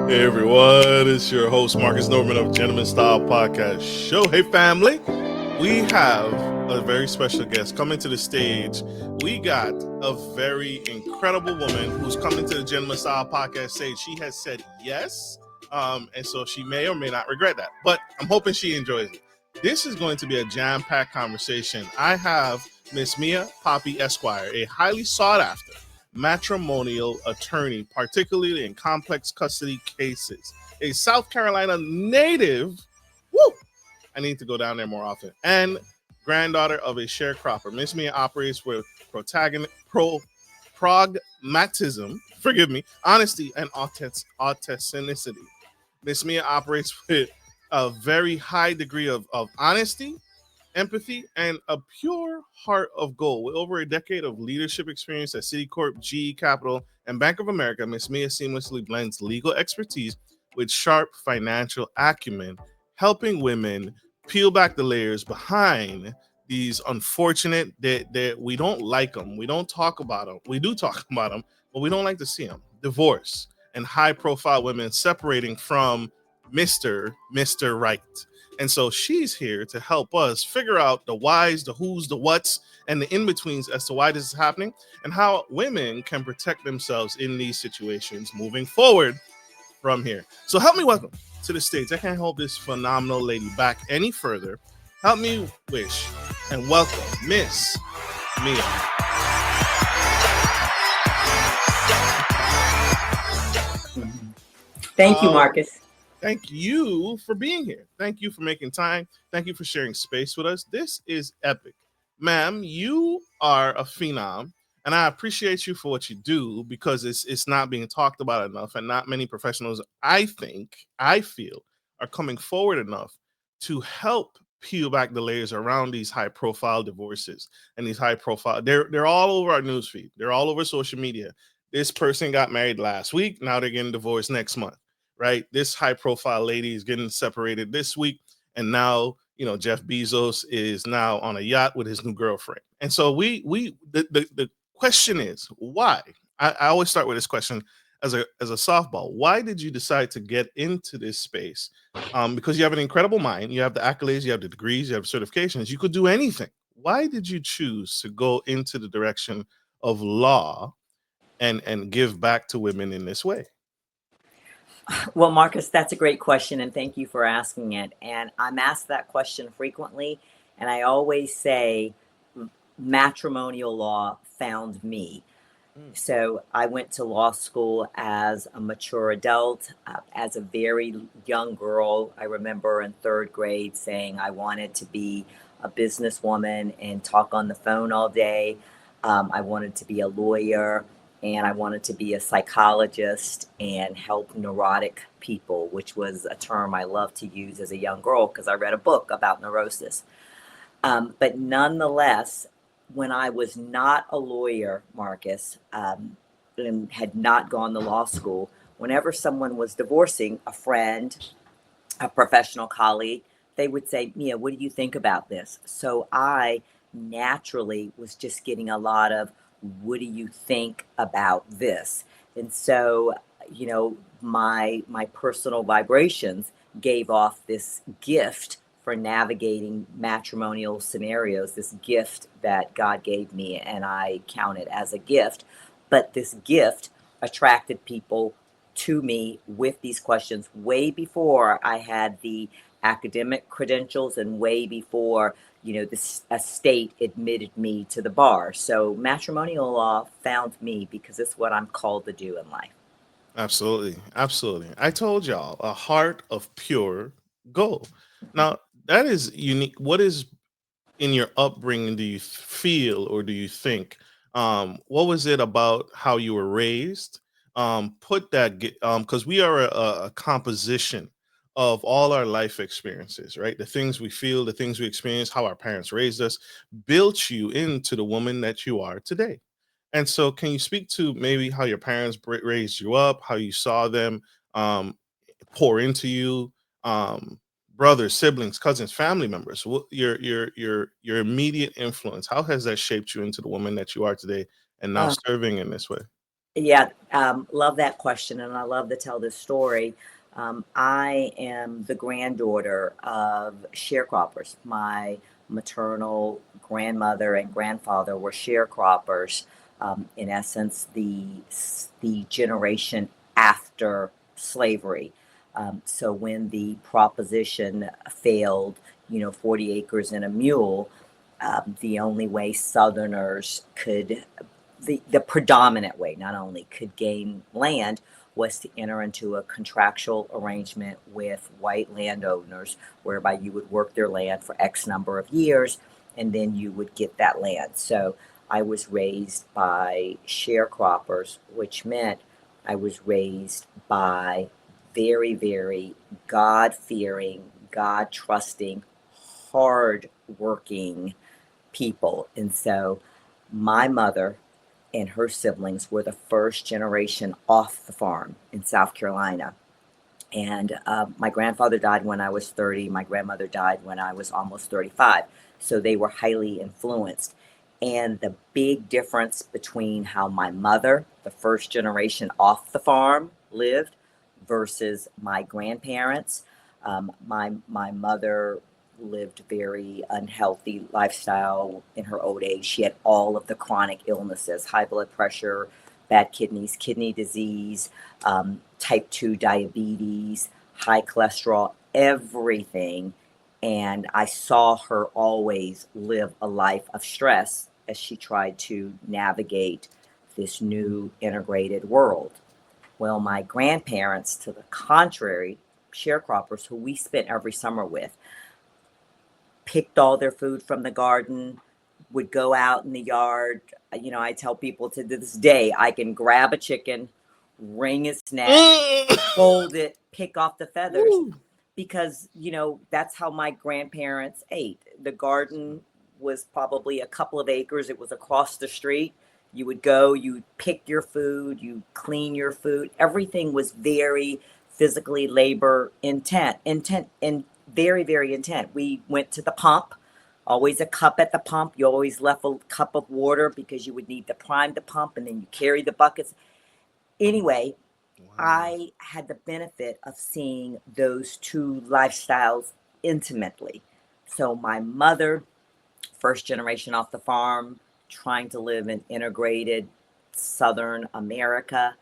Hey everyone, it's your host Marcus Norman of Gentleman Style Podcast Show. Hey family, we have a very special guest coming to the stage. We got a very incredible woman who's coming to the Gentleman Style Podcast stage. She has said yes, and so she may or may not regret that, but I'm hoping she enjoys it. This is going to be a jam-packed conversation. I have Miss Mai Poppe Esquire, a highly sought after matrimonial attorney, particularly in complex custody cases. A South Carolina native, woo, I need to go down there more often, and granddaughter of a sharecropper. Miss Mai operates with pragmatism, forgive me, honesty, and authenticity. Miss Mai operates with a very high degree of honesty, empathy, and a pure heart of gold. With over a decade of leadership experience at Citicorp, GE Capital, and Bank of America, Ms. Mai seamlessly blends legal expertise with sharp financial acumen, helping women peel back the layers behind these unfortunate that we don't like them. We don't talk about them. We do talk about them, but we don't like to see them. Divorce and high profile women separating from Mr. Right. And so she's here to help us figure out the whys, the who's, the what's, and the in-betweens as to why this is happening and how women can protect themselves in these situations moving forward from here. So help me welcome to the stage. I can't hold this phenomenal lady back any further. Help me wish and welcome Miss Mai. Thank you, Marcus. Thank you for being here. Thank you for making time. Thank you for sharing space with us. This is epic. Ma'am, you are a phenom, and I appreciate you for what you do because it's not being talked about enough, and not many professionals, I feel, are coming forward enough to help peel back the layers around these high profile divorces and these high profile. They're all over our newsfeed. They're all over social media. This person got married last week. Now they're getting divorced next month. Right, this high profile lady is getting separated this week, and now Jeff Bezos is now on a yacht with his new girlfriend. And so the question is why. I always start with this question as a softball. Why did you decide to get into this space? Because you have an incredible mind, you have the accolades, you have the degrees, you have certifications, you could do anything. Why did you choose to go into the direction of law and give back to women in this way? Well, Marcus, that's a great question, and thank you for asking it. And I'm asked that question frequently, and I always say matrimonial law found me. So I went to law school as a mature adult. As a very young girl, I remember in third grade saying I wanted to be a businesswoman and talk on the phone all day. I wanted to be a lawyer, and I wanted to be a psychologist and help neurotic people, which was a term I loved to use as a young girl because I read a book about neurosis. But nonetheless, when I was not a lawyer, Marcus, and had not gone to law school, whenever someone was divorcing a friend, a professional colleague, they would say, Mia, what do you think about this? So I naturally was just getting a lot of, what do you think about this? And so, my personal vibrations gave off this gift for navigating matrimonial scenarios, this gift that God gave me, and I count it as a gift. But this gift attracted people to me with these questions way before I had the academic credentials and way before this estate admitted me to the bar. So matrimonial law found me because it's what I'm called to do in life. Absolutely. Absolutely. I told y'all, a heart of pure gold. Now, that is unique. What is in your upbringing do you feel or do you think? What was it about how you were raised? Put that because we are a composition of all our life experiences, right? The things we feel, the things we experience, how our parents raised us, built you into the woman that you are today. And so, can you speak to maybe how your parents raised you up, how you saw them um, pour into you, um, brothers, siblings, cousins, family members, your immediate influence? How has that shaped you into the woman that you are today, and now Uh, serving in this way? Yeah, love that question, and I love to tell this story. I am the granddaughter of sharecroppers. My maternal grandmother and grandfather were sharecroppers. In essence, the generation after slavery. So when the proposition failed, 40 acres and a mule, the only way Southerners could the predominant way, not only could gain land, was to enter into a contractual arrangement with white landowners whereby you would work their land for X number of years and then you would get that land. So I was raised by sharecroppers, which meant I was raised by very, very God fearing, God trusting, hard working people. And so my mother and her siblings were the first generation off the farm in South Carolina. And my grandfather died when I was 30. My grandmother died when I was almost 35. So they were highly influenced. And the big difference between how my mother, the first generation off the farm, lived versus my grandparents. My mother lived very unhealthy lifestyle in her old age. She had all of the chronic illnesses, high blood pressure, bad kidneys, kidney disease, type 2 diabetes, high cholesterol, everything. And I saw her always live a life of stress as she tried to navigate this new integrated world. Well, my grandparents, to the contrary, sharecroppers who we spent every summer with, picked all their food from the garden, would go out in the yard. I tell people to this day, I can grab a chicken, wring its neck, fold it, pick off the feathers, Woo. because, that's how my grandparents ate. The garden was probably a couple of acres, it was across the street. You would go, you pick your food, you clean your food. Everything was very physically labor intent, and very, very intent. We went to the pump, always a cup at the pump. You always left a cup of water because you would need to prime the pump, and then you carry the buckets. Anyway, Wow. I had the benefit of seeing those two lifestyles intimately. So my mother, first generation off the farm, trying to live in integrated Southern America,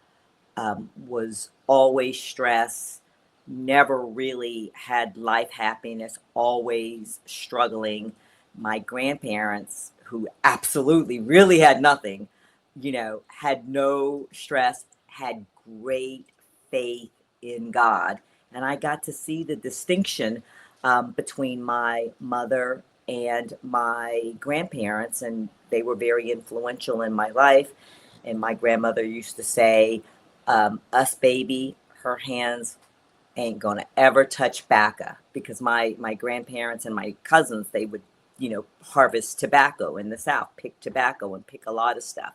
was always stressed, never really had life happiness, always struggling. My grandparents, who absolutely really had nothing, had no stress, had great faith in God. And I got to see the distinction between my mother and my grandparents, and they were very influential in my life. And my grandmother used to say, us baby, her hands ain't gonna ever touch tobacco, because my grandparents and my cousins, they would harvest tobacco in the South, pick tobacco and pick a lot of stuff.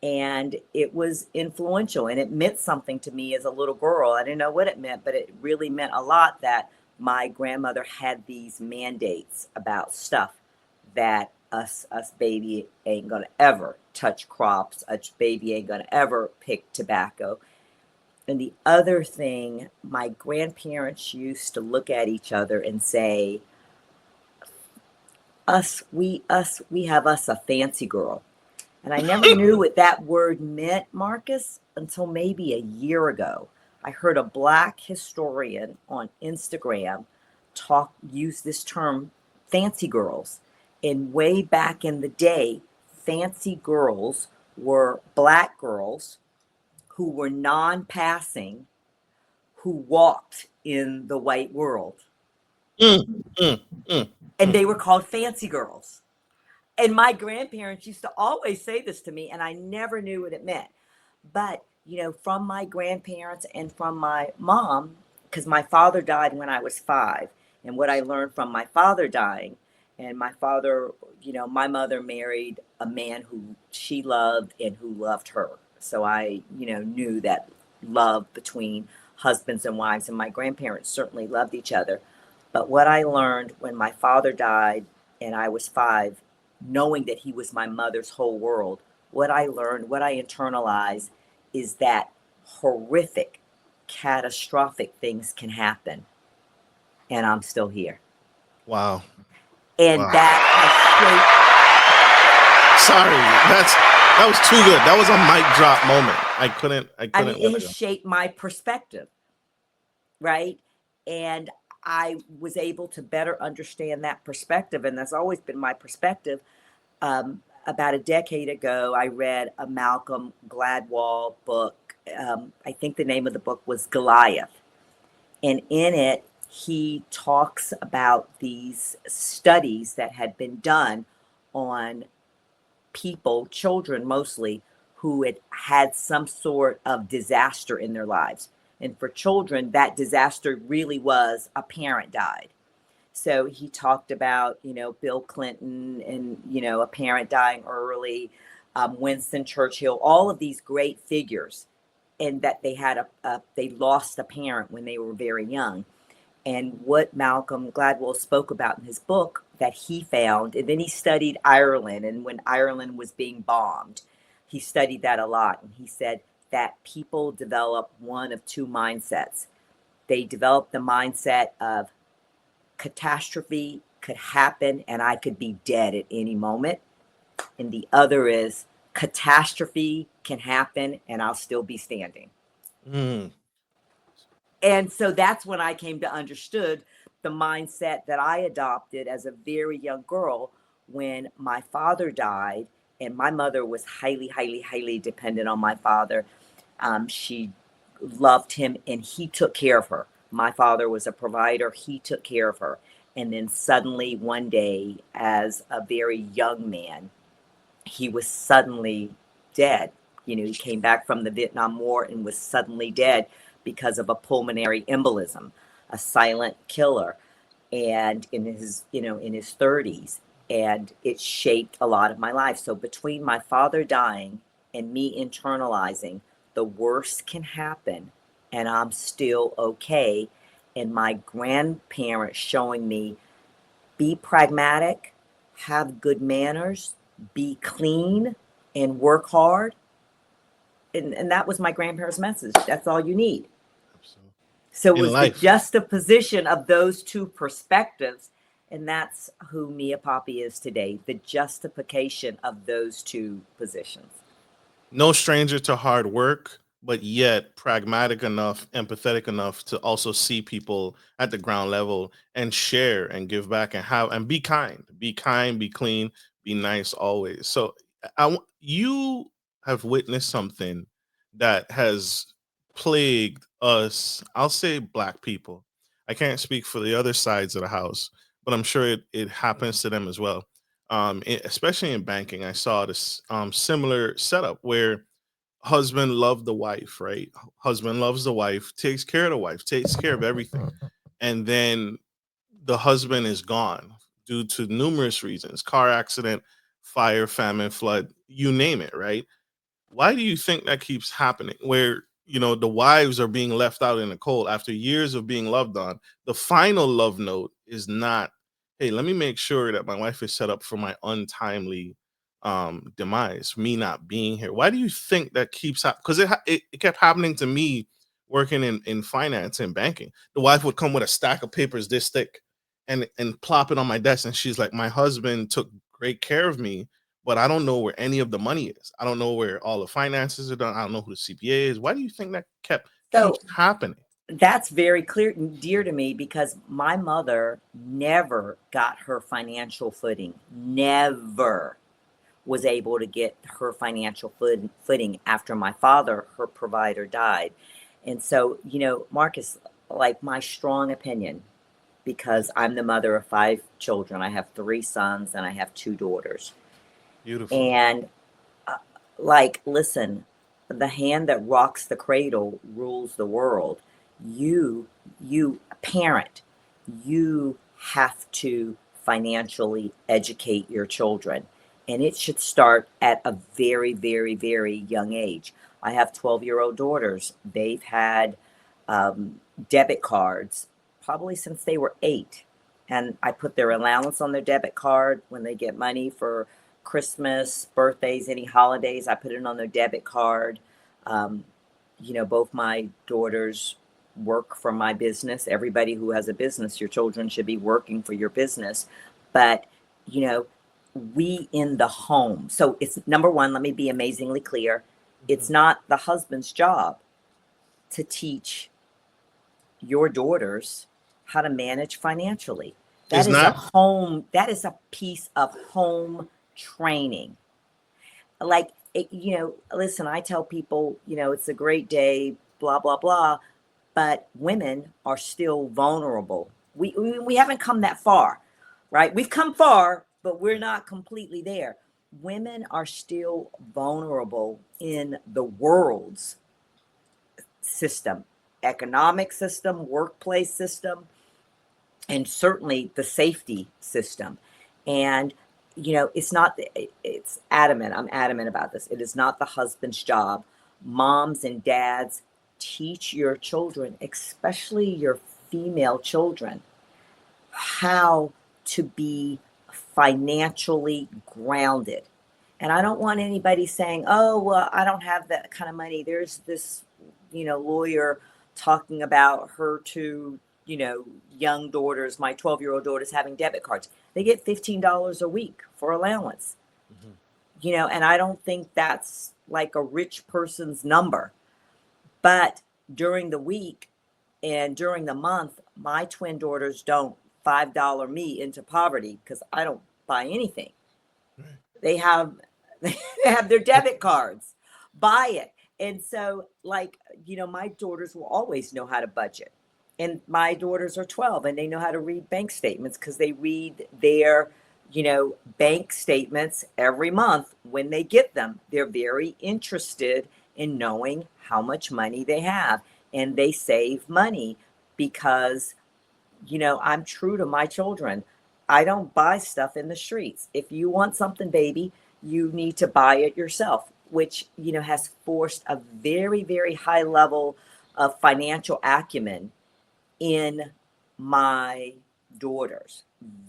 And it was influential, and it meant something to me as a little girl. I didn't know what it meant, but it really meant a lot that my grandmother had these mandates about stuff, that us baby ain't gonna ever touch crops, us baby ain't gonna ever pick tobacco. And the other thing, my grandparents used to look at each other and say, we have us a fancy girl. And I never knew what that word meant, Marcus, until maybe a year ago. I heard a black historian on Instagram use this term, fancy girls. And way back in the day, fancy girls were black girls who were non-passing, who walked in the white world. Mm, mm, mm, And mm. they were called fancy girls. And my grandparents used to always say this to me, and I never knew what it meant. But, from my grandparents and from my mom, because my father died when I was 5, and what I learned from my father dying, and my father, my mother married a man who she loved and who loved her. So I, knew that love between husbands and wives, and my grandparents certainly loved each other. But what I learned when my father died and I was 5, knowing that he was my mother's whole world, what I learned, what I internalized is that horrific, catastrophic things can happen, and I'm still here. Wow. And Wow. that has Sorry, that was too good. That was a mic drop moment. I couldn't I mean, let it it has go. shaped my perspective, right? And I was able to better understand that perspective, and that's always been my perspective. About a decade ago, I read a Malcolm Gladwell book. I think the name of the book was Goliath. And in it, he talks about these studies that had been done on people, children mostly, who had had some sort of disaster in their lives. And for children, that disaster really was a parent died. So he talked about, Bill Clinton and, a parent dying early, Winston Churchill, all of these great figures, and that they had they lost a parent when they were very young. And what Malcolm Gladwell spoke about in his book that he found, and then he studied Ireland, and when Ireland was being bombed, he studied that a lot. And he said that people develop one of two mindsets. They develop the mindset of catastrophe could happen and I could be dead at any moment. And the other is catastrophe can happen and I'll still be standing. Mm. And so that's when I came to understood the mindset that I adopted as a very young girl when my father died. And my mother was highly, highly, highly dependent on my father. She loved him and he took care of her. My father was a provider. He took care of her. And then suddenly one day, as a very young man, he was suddenly dead. He came back from the Vietnam War and was suddenly dead because of a pulmonary embolism, a silent killer, and in his 30s. And it shaped a lot of my life. So between my father dying and me internalizing the worst can happen and I'm still okay, and my grandparents showing me be pragmatic, have good manners, be clean, and work hard. And that was my grandparents' message. That's all you need. Absolutely. So it In was the life. juxtaposition of those two perspectives. And that's who Mai Poppe is today, the justification of those two positions. No stranger to hard work, but yet pragmatic enough, empathetic enough to also see people at the ground level and share and give back and have and be kind, be clean, be nice always. So you have witnessed something that has plagued us. I'll say black people. I can't speak for the other sides of the house, but I'm sure it happens to them as well. Especially in banking, I saw this similar setup where husband loved the wife, right? Husband loves the wife, takes care of the wife, takes care of everything, and then the husband is gone due to numerous reasons: car accident, fire, famine, flood, you name it, right? Why do you think that keeps happening? Where the wives are being left out in the cold after years of being loved on. The final love note is not, "Hey, let me make sure that my wife is set up for my untimely demise, me not being here." Why do you think that keeps happening? Because it kept happening to me working in finance and banking. The wife would come with a stack of papers this thick and plop it on my desk, and she's like, "My husband took great care of me, but I don't know where any of the money is. I don't know where all the finances are done. I don't know who the CPA is." Why do you think that keeps So happening? that's very clear and dear to me because my mother never got her financial footing. Never was able to get her financial footing after my father, her provider, died. And so, Marcus, like my strong opinion, because I'm the mother of 5 children, I have 3 sons and I have 2 daughters. Beautiful. And listen, the hand that rocks the cradle rules the world. You parent, you have to financially educate your children, and it should start at a very, very, very young age. I have 12-year-old daughters. They've had debit cards probably since they were 8, and I put their allowance on their debit card when they get money for Christmas, birthdays, any holidays. I put it on their debit card. You know, both my daughters work for my business. Everybody who has a business, your children should be working for your business. But, you know, we in the home. So it's number one, let me be amazingly clear. It's not the husband's job to teach your daughters how to manage financially. That It's is a not. home, that is a piece of home training. Like, you know, listen, I tell people, you know, it's a great day, blah, blah, blah, but women are still vulnerable. We haven't come that far, right? We've come far, but we're not completely there. Women are still vulnerable in the world's system, economic system, workplace system, and certainly the safety system. And, you know, it's not, it's adamant. I'm adamant about this. It is not the husband's job. Moms and dads, teach your children, especially your female children, how to be financially grounded. And I don't want anybody saying, oh, well, I don't have that kind of money. There's this, you know, lawyer talking about her two, you know, young daughters, my 12-year-old daughters having debit cards. They get $15 a week for allowance, you know, and I don't think that's like a rich person's number. But during the week and during the month, my twin daughters don't $5 me into poverty because I don't buy anything. They have they have their debit cards, buy it. And so, like, you know, my daughters will always know how to budget. And my daughters are 12 and they know how to read bank statements because they read their, you know, bank statements every month when they get them. They're very interested in knowing how much money they have, and they save money because, you know, I'm true to my children. I don't buy stuff in the streets. If you want something, baby, you need to buy it yourself, which, you know, has forced a very, very high level of financial acumen in my daughters.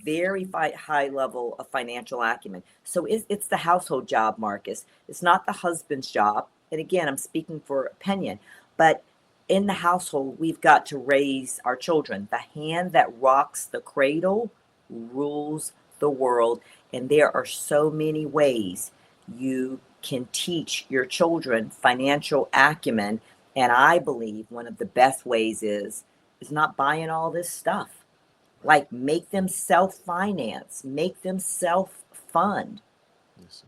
Very high level of financial acumen. So it's the household job, Marcus. It's not the husband's job. And again, I'm speaking for opinion, but in the household, we've got to raise our children. The hand that rocks the cradle rules the world. And there are so many ways you can teach your children financial acumen. And I believe one of the best ways is not buying all this stuff. Like, make them self-finance, make them self-fund. Yes,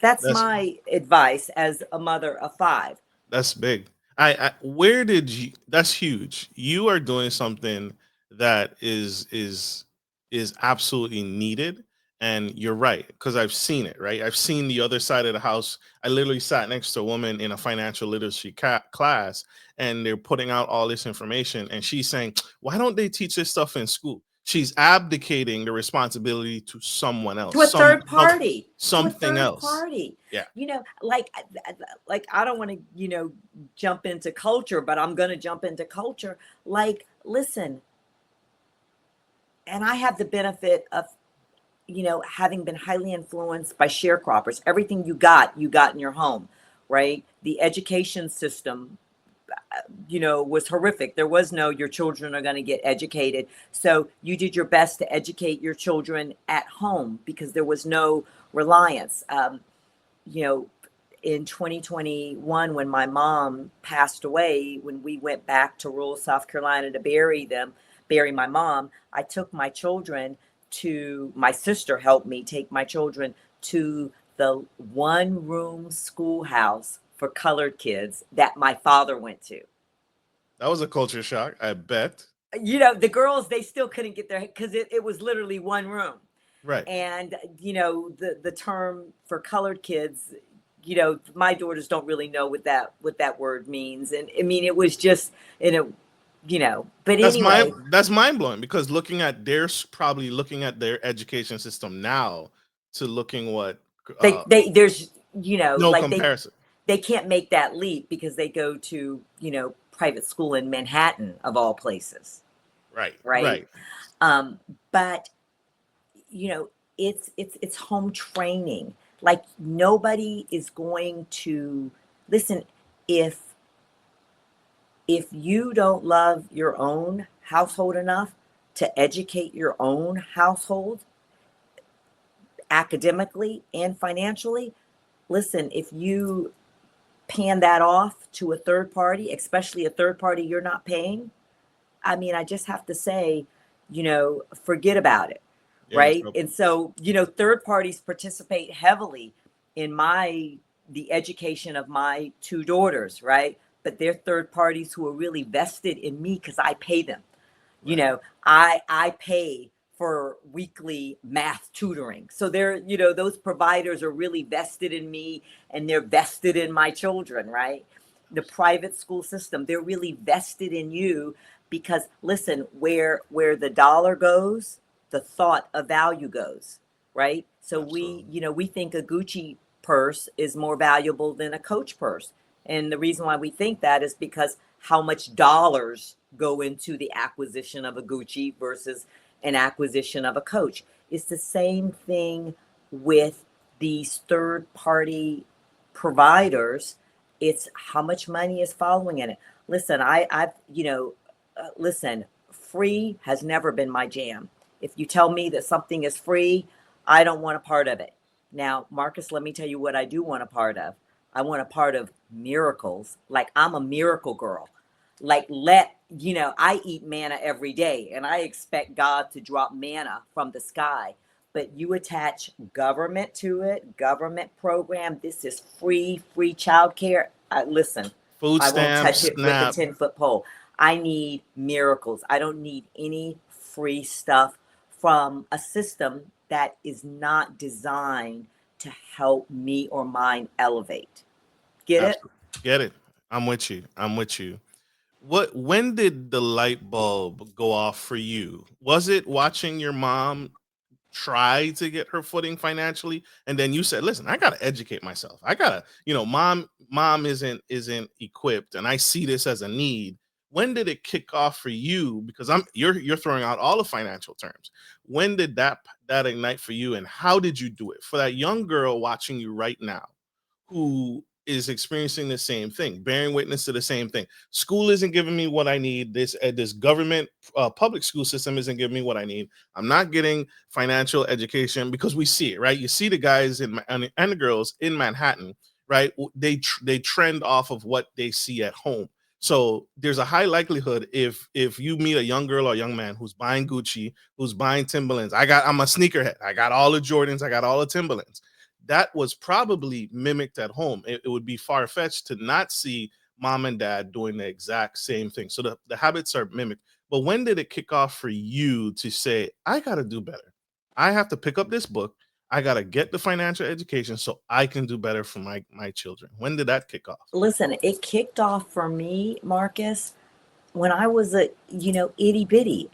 That's that's my advice as a mother of five. that's big. I where did you? That's huge. You are doing something that is absolutely needed, and you're right because I've seen it. Right, I've seen the other side of the house. I literally sat next to a woman in a financial literacy class, and they're putting out all this information, and she's saying, "Why don't they teach this stuff in school?" She's abdicating the responsibility to someone else, To a third party, to a something third else. party. Yeah. You know, like I don't want to, you know, jump into culture, but I'm going to jump into culture. Like, listen, and I have the benefit of, you know, having been highly influenced by sharecroppers. Everything you got in your home, right? The education system, you know, was horrific. There was no, your children are going to get educated. So you did your best to educate your children at home because there was no reliance. You know, in 2021, when my mom passed away, when we went back to rural South Carolina to bury my mom, I took my children to, my sister helped me take my children to the one room schoolhouse for colored kids that my father went to. That was a culture shock, I bet. You know, the girls, they still couldn't get there because it was literally one room. Right. And, you know, the term for colored kids, you know, my daughters don't really know what that word means. And I mean, it was just, you know, but anyway, That's mind blowing because looking at probably looking at their education system now to looking what there's, you know, no like comparison. they can't make that leap because they go to, you know, private school in Manhattan of all places. Right. Right. Right. But you know, it's home training. Like, nobody is going to listen. if you don't love your own household enough to educate your own household academically and financially, listen, if you pan that off to a third party, especially a third party you're not paying, I mean, I just have to say, forget about it. You're in Right. trouble. And so, third parties participate heavily in the education of my two daughters. Right. But they're third parties who are really vested in me because I pay them. Right. I pay for weekly math tutoring. So those providers are really vested in me and they're vested in my children, right? The private school system, they're really vested in you because listen, where the dollar goes, the thought of value goes, right? So Absolutely. we think a Gucci purse is more valuable than a Coach purse. And the reason why we think that is because how much dollars go into the acquisition of a Gucci versus an acquisition of a Coach. It's the same thing with these third party providers. It's how much money is following in it. Listen, listen, free has never been my jam. If you tell me that something is free, I don't want a part of it. Now, Marcus, let me tell you what I do want a part of. I want a part of miracles. Like I'm a miracle girl. Like I eat manna every day and I expect God to drop manna from the sky. But you attach government to it, government program. This is free childcare. Listen, Food I won't touch stamps, it with a SNAP. 10-foot pole. I need miracles. I don't need any free stuff from a system that is not designed to help me or mine elevate. Get it? Absolutely. Get it. I'm with you. I'm with you. When did the light bulb go off for you? Was it watching your mom try to get her footing financially, and then you said, listen, I gotta educate myself. I gotta, mom isn't equipped, and I see this as a need. When did it kick off for you? Because you're throwing out all the financial terms. When did that ignite for you, and how did you do it? For that young girl watching you right now who is experiencing the same thing, bearing witness to the same thing. School isn't giving me what I need. This government public school system isn't giving me what I need. I'm not getting financial education because we see it, right? You see the guys and the girls in Manhattan, right? They trend off of what they see at home. So there's a high likelihood if you meet a young girl or young man who's buying Gucci, who's buying Timberlands. I'm a sneakerhead. I got all the Jordans. I got all the Timberlands. That was probably mimicked at home. It would be far fetched to not see mom and dad doing the exact same thing. So the habits are mimicked. But when did it kick off for you to say, I got to do better? I have to pick up this book. I got to get the financial education so I can do better for my children. When did that kick off? Listen, it kicked off for me, Marcus, when I was a, itty bitty.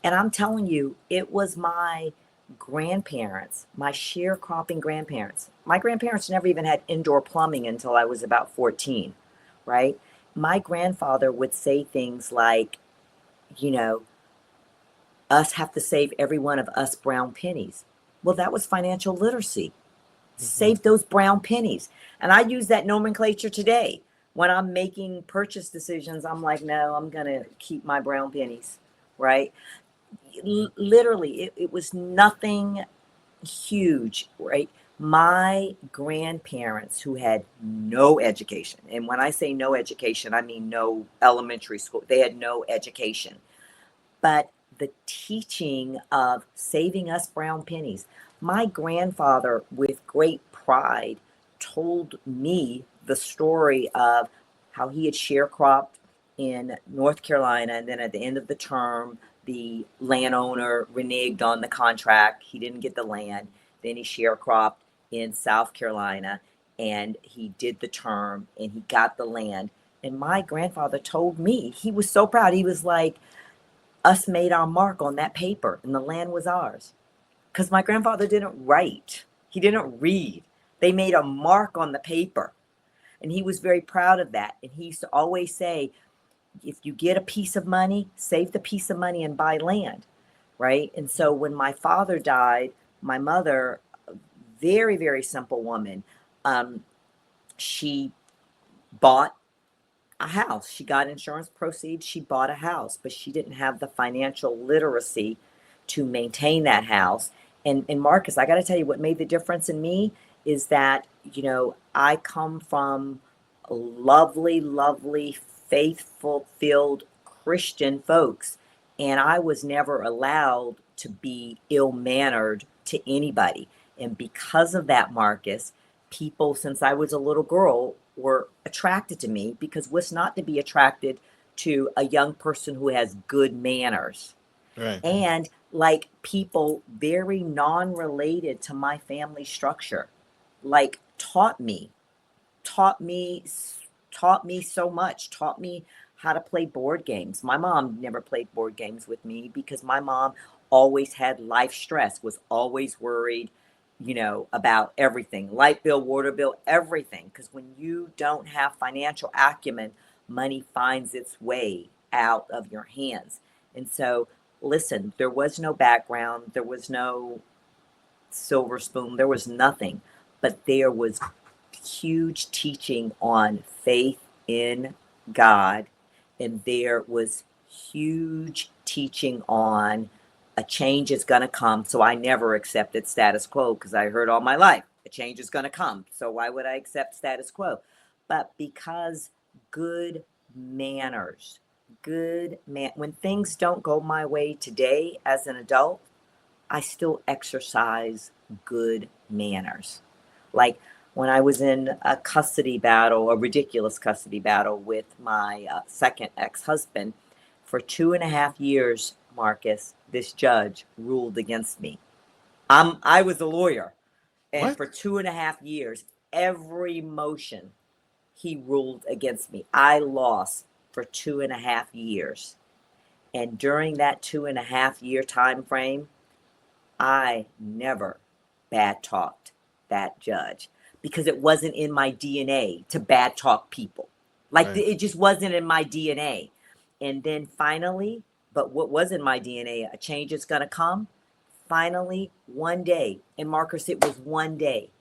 And I'm telling you, it was my grandparents, my sharecropping grandparents. My grandparents never even had indoor plumbing until I was about 14, right? My grandfather would say things like, you know, us have to save every one of us brown pennies. Well, that was financial literacy. Mhm. Save those brown pennies. And I use that nomenclature today. When I'm making purchase decisions, I'm like, no, I'm going to keep my brown pennies, right? Literally, it was nothing huge, right? My grandparents who had no education, and when I say no education, I mean no elementary school, they had no education, but the teaching of saving us brown pennies. My grandfather, with great pride, told me the story of how he had sharecropped in North Carolina, and then at the end of the term, the landowner reneged on the contract. He didn't get the land. Then he sharecropped in South Carolina, and he did the term, and he got the land. And my grandfather told me, he was so proud. He was like, us made our mark on that paper and the land was ours. Because my grandfather didn't write, he didn't read. They made a mark on the paper. And he was very proud of that. And he used to always say, if you get a piece of money, save the piece of money and buy land. Right. And so when my father died, my mother, very, very simple woman, she bought a house. She got insurance proceeds. She bought a house, but she didn't have the financial literacy to maintain that house. And Marcus, I got to tell you what made the difference in me is that, I come from lovely, lovely, faithful filled Christian folks. And I was never allowed to be ill mannered to anybody. And because of that, Marcus, people, since I was a little girl, were attracted to me because what's not to be attracted to a young person who has good manners Right. and like people very non-related to my family structure, like taught me taught me so much, taught me how to play board games. My mom never played board games with me because my mom always had life stress, was always worried, about everything, light bill, water bill, everything. Because when you don't have financial acumen, money finds its way out of your hands. And so, listen, there was no background, there was no silver spoon, there was nothing, but there was huge teaching on faith in God, and there was huge teaching on a change is going to come. So I never accepted status quo because I heard all my life a change is going to come. So why would I accept status quo? But because good manners, when things don't go my way today as an adult, I still exercise good manners. Like when I was in a custody battle, a ridiculous custody battle with my second ex-husband, for 2.5 years, Marcus, this judge ruled against me. I was a lawyer, and What? for 2.5 years, every motion he ruled against me. I lost for 2.5 years, and during that 2.5 year time frame, I never bad talked that judge because it wasn't in my DNA to bad talk people. Like Right. it just wasn't in my DNA. And then finally, but what was in my DNA, a change is going to come. Finally, one day, and Marcus, it was one day,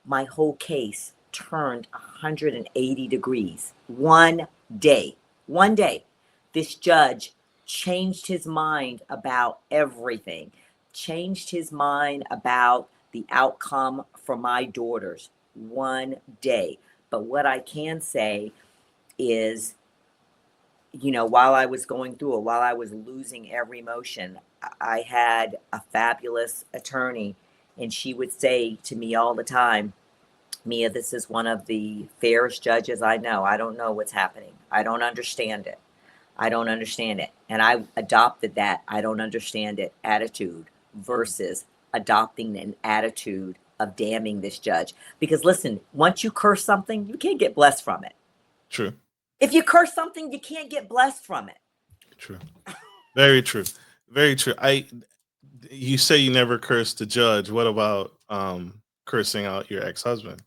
my whole case turned 180 degrees. One day. One day. This judge changed his mind about everything, changed his mind about the outcome for my daughters. One day. But what I can say is, while I was going through it, while I was losing every emotion, I had a fabulous attorney, and she would say to me all the time, Mia, this is one of the fairest judges I know. I don't know what's happening. I don't understand it. I don't understand it. And I adopted that I don't understand it attitude versus adopting an attitude of damning this judge. Because listen, once you curse something, you can't get blessed from it. True. If you curse something, you can't get blessed from it. True. Very true. Very true. You say you never cursed the judge. What about cursing out your ex-husband?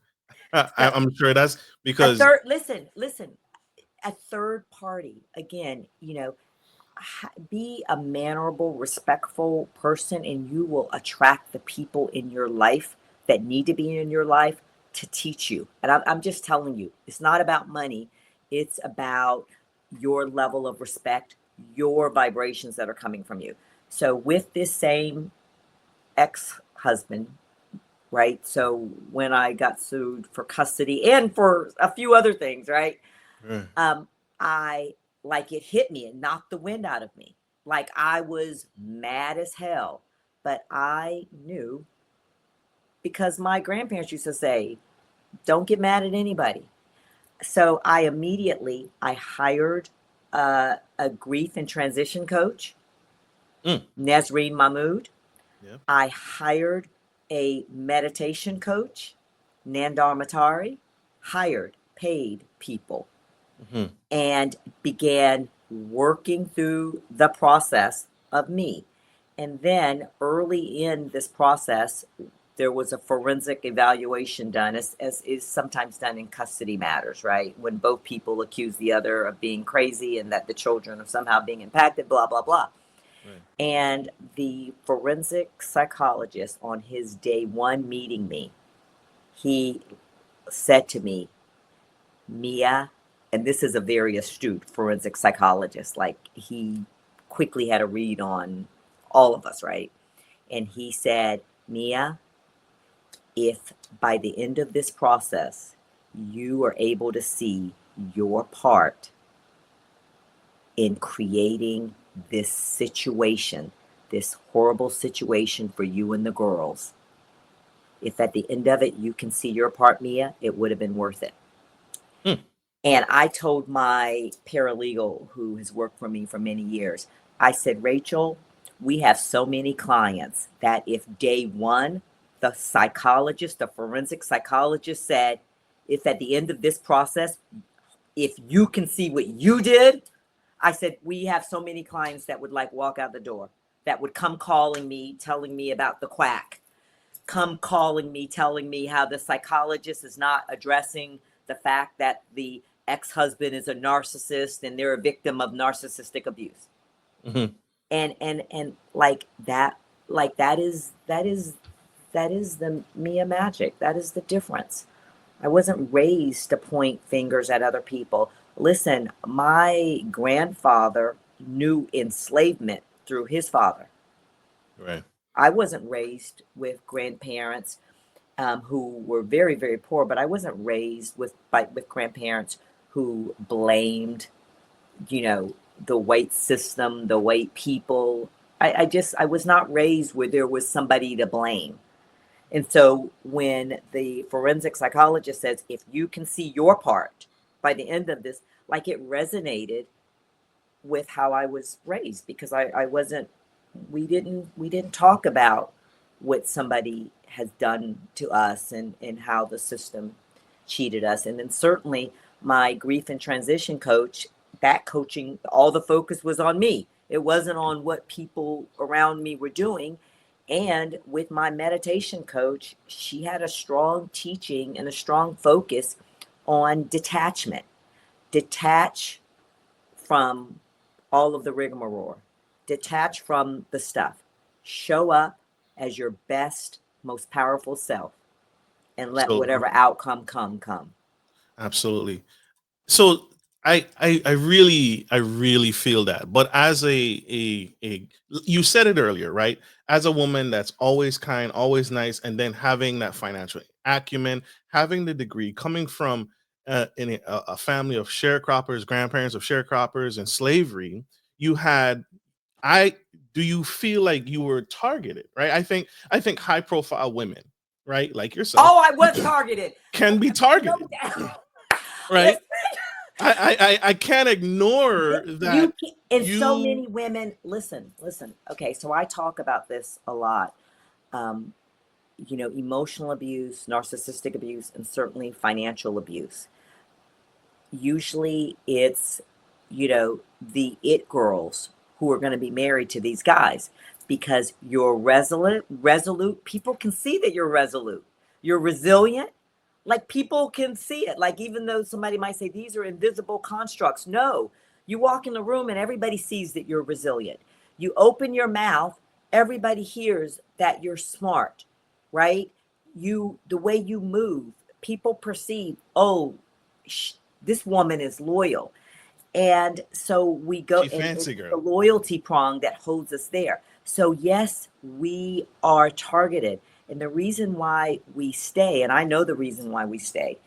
So I'm sure that's a because third, listen, a third party, again, be a mannerable, respectful person, and you will attract the people in your life that need to be in your life to teach you. And I'm just telling you, it's not about money, it's about your level of respect, your vibrations that are coming from you. So, with this same ex husband, right? So, when I got sued for custody and for a few other things, right? uh, I like it hit me and knocked the wind out of me. Like I was mad as hell, but I knew because my grandparents used to say, "Don't get mad at anybody." So I hired a grief and transition coach, mm, Nesreen Mahmood. yeah. I hired a meditation coach, Nandar Matari. Hired, paid people, Hmm. and began working through the process of me. And then early in this process, there was a forensic evaluation done, as is sometimes done in custody matters, right? When both people accuse the other of being crazy and that the children are somehow being impacted, blah, blah, blah. Right. And the forensic psychologist, on his day one meeting me, he said to me, Mia, and this is a very astute forensic psychologist, like he quickly had a read on all of us, right? And he said, Mia, if by the end of this process you are able to see your part in creating this situation, this horrible situation for you and the girls, if at the end of it you can see your part, Mia, it would have been worth it. Hmm. And I told my paralegal who has worked for me for many years, I said, Rachel, we have so many clients that if day one, the psychologist, the forensic psychologist said, if at the end of this process, if you can see what you did, I said, we have so many clients that would like walk out the door, that would come calling me, telling me about the quack, come calling me, telling me how the psychologist is not addressing the fact that the ex-husband is a narcissist and they're a victim of narcissistic abuse. Mm-hmm. And that is the Mia magic. That is the difference. I wasn't raised to point fingers at other people. Listen, my grandfather knew enslavement through his father. Right. I wasn't raised with grandparents who were very, very poor, but I wasn't raised with grandparents who blamed, the white system, the white people. I was not raised where there was somebody to blame. And so when the forensic psychologist says, if you can see your part by the end of this, like it resonated with how I was raised, because I wasn't, we didn't talk about what somebody has done to us and how the system cheated us. And then certainly my grief and transition coach, that coaching, all the focus was on me. It wasn't on what people around me were doing. And with my meditation coach, she had a strong teaching and a strong focus on detachment. Detach from all of the rigmarole. Detach from the stuff. Show up as your best, most powerful self and let Absolutely. whatever outcome come. Absolutely. So I really feel that. But as a you said it earlier, right? As a woman that's always kind, always nice, and then having that financial acumen, having the degree, coming from in a family of sharecroppers, grandparents of sharecroppers and slavery, you had I do you feel like you were targeted, right? I think high profile women, right, like yourself, Oh, I was targeted. can be No targeted, doubt. right? Listen, I can't ignore that you can, and so you many women, listen. Okay, so I talk about this a lot. Um, emotional abuse, narcissistic abuse, and certainly financial abuse. Usually it's, the it girls who are going to be married to these guys because you're resolute. People can see that you're resolute. You're resilient. Like people can see it. Like even though somebody might say these are invisible constructs, no. You walk in the room and everybody sees that you're resilient. You open your mouth, everybody hears that you're smart, right? The way you move, people perceive, oh, this woman is loyal. And so we go, she and fancy it's the girl. loyalty prong that holds us there. So, yes, we are targeted. And the reason why we stay, and I know the reason why we stay,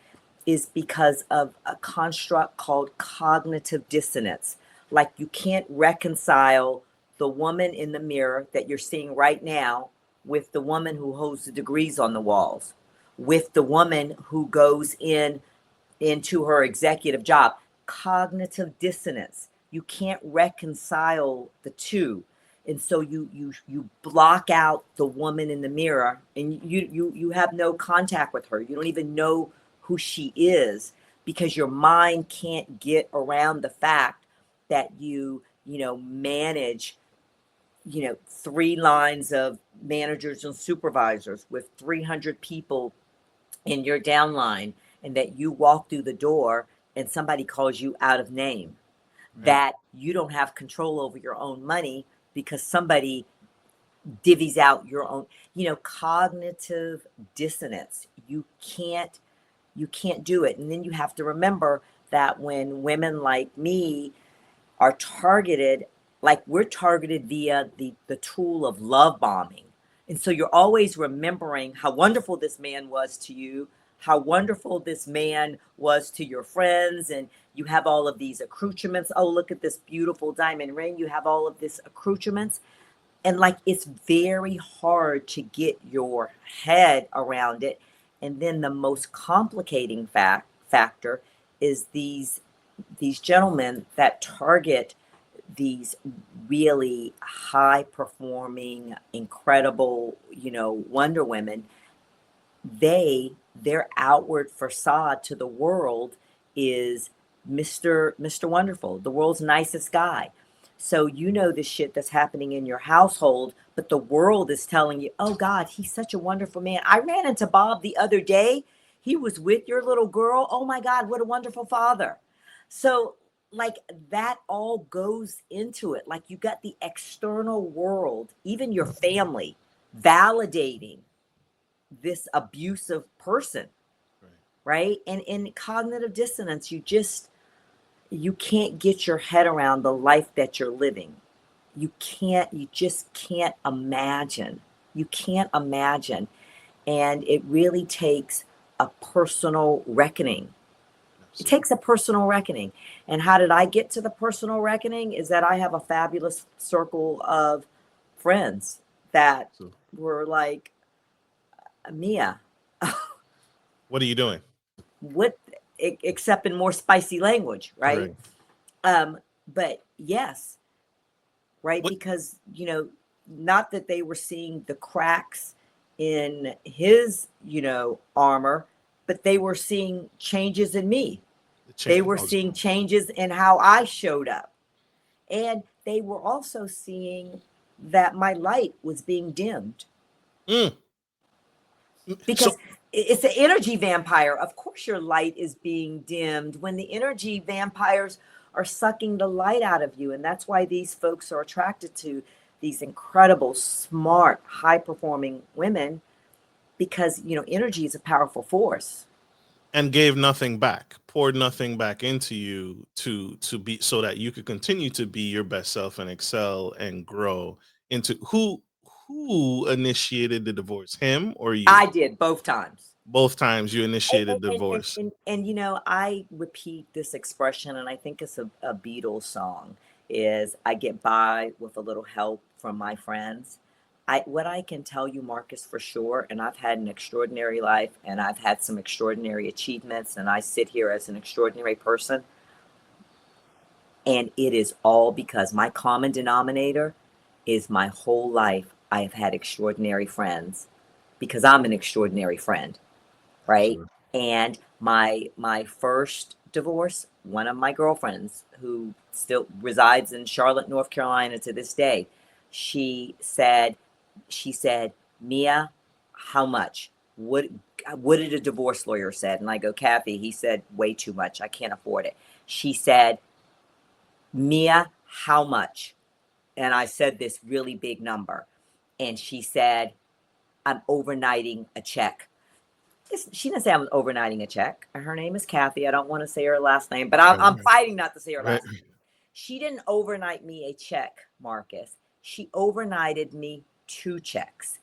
is because of a construct called cognitive dissonance. Like you can't reconcile the woman in the mirror that you're seeing right now with the woman who holds the degrees on the walls, with the woman who goes into her executive job. Cognitive dissonance. You can't reconcile the two. And so you block out the woman in the mirror and you have no contact with her. You don't even know who she is because your mind can't get around the fact that you manage, three lines of managers and supervisors with 300 people in your downline, and that you walk through the door and somebody calls you out of name, Right. that you don't have control over your own money because somebody divvies out your own, cognitive dissonance. You can't do it. And then you have to remember that when women like me are targeted, like we're targeted via the tool of love bombing. And so you're always remembering how wonderful this man was to you, how wonderful this man was to your friends, and you have all of these accoutrements. Oh, look at this beautiful diamond ring. You have all of this accoutrements. And like it's very hard to get your head around it. And then the most complicating factor is these gentlemen that target these really high performing, incredible, Wonder Women. Their outward facade to the world is Mr. Wonderful, the world's nicest guy. So the shit that's happening in your household, but the world is telling you, oh God, he's such a wonderful man. I ran into Bob the other day. He was with your little girl. Oh my God, what a wonderful father. So like that all goes into it. Like you got the external world, even your family, validating this abusive person, right? And in cognitive dissonance, you can't get your head around the life that you're living. You just can't imagine. You can't imagine. And it really takes a personal reckoning. It takes a personal reckoning. And how did I get to the personal reckoning? Is that I have a fabulous circle of friends that were like, Mia, what are you doing? What, except in more spicy language, right? But yes, right? Because, not that they were seeing the cracks in his, armor, but they were seeing changes in me. They were seeing changes in how I showed up. And they were also seeing that my light was being dimmed. Because it's an energy vampire. Of course, your light is being dimmed when the energy vampires are sucking the light out of you. And that's why these folks are attracted to these incredible, smart, high-performing women, because, energy is a powerful force. And gave nothing back, poured nothing back into you to be, so that you could continue to be your best self and excel and grow into who initiated the divorce, him or you? I did both times. Both times you initiated divorce. And I repeat this expression, and I think it's a Beatles song, is I get by with a little help from my friends. What I can tell you, Marcus, for sure, and I've had an extraordinary life, and I've had some extraordinary achievements, and I sit here as an extraordinary person. And it is all because my common denominator is my whole life I have had extraordinary friends, because I'm an extraordinary friend, right? Sure. And my first divorce, one of my girlfriends who still resides in Charlotte, North Carolina to this day, she said, Mia, how much? What did a divorce lawyer said? And I go, Kathy, he said way too much. I can't afford it. She said, Mia, how much? And I said this really big number. And she said, I'm overnighting a check. She didn't say I was overnighting a check. Her name is Kathy. I don't want to say her last name, but I'm fighting not to say her last name. She didn't overnight me a check, Marcus. She overnighted me 2 checks.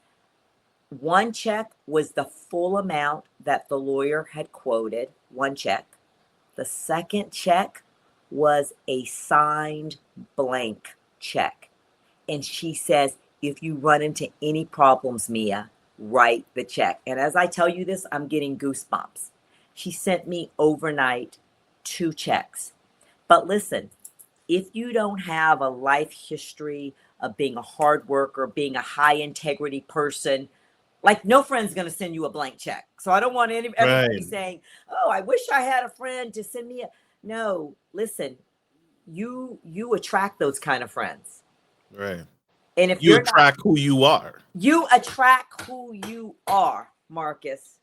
One check was the full amount that the lawyer had quoted, one check. The second check was a signed blank check. And she says, if you run into any problems, Mia, write the check. And as I tell you this, I'm getting goosebumps. She sent me overnight 2 checks. But listen, if you don't have a life history of being a hard worker, being a high integrity person, like no friend's going to send you a blank check. So I don't want everybody saying, oh, I wish I had a friend to send me no, listen, you attract those kind of friends. Right. And if you attract who you are. You attract who you are, Marcus.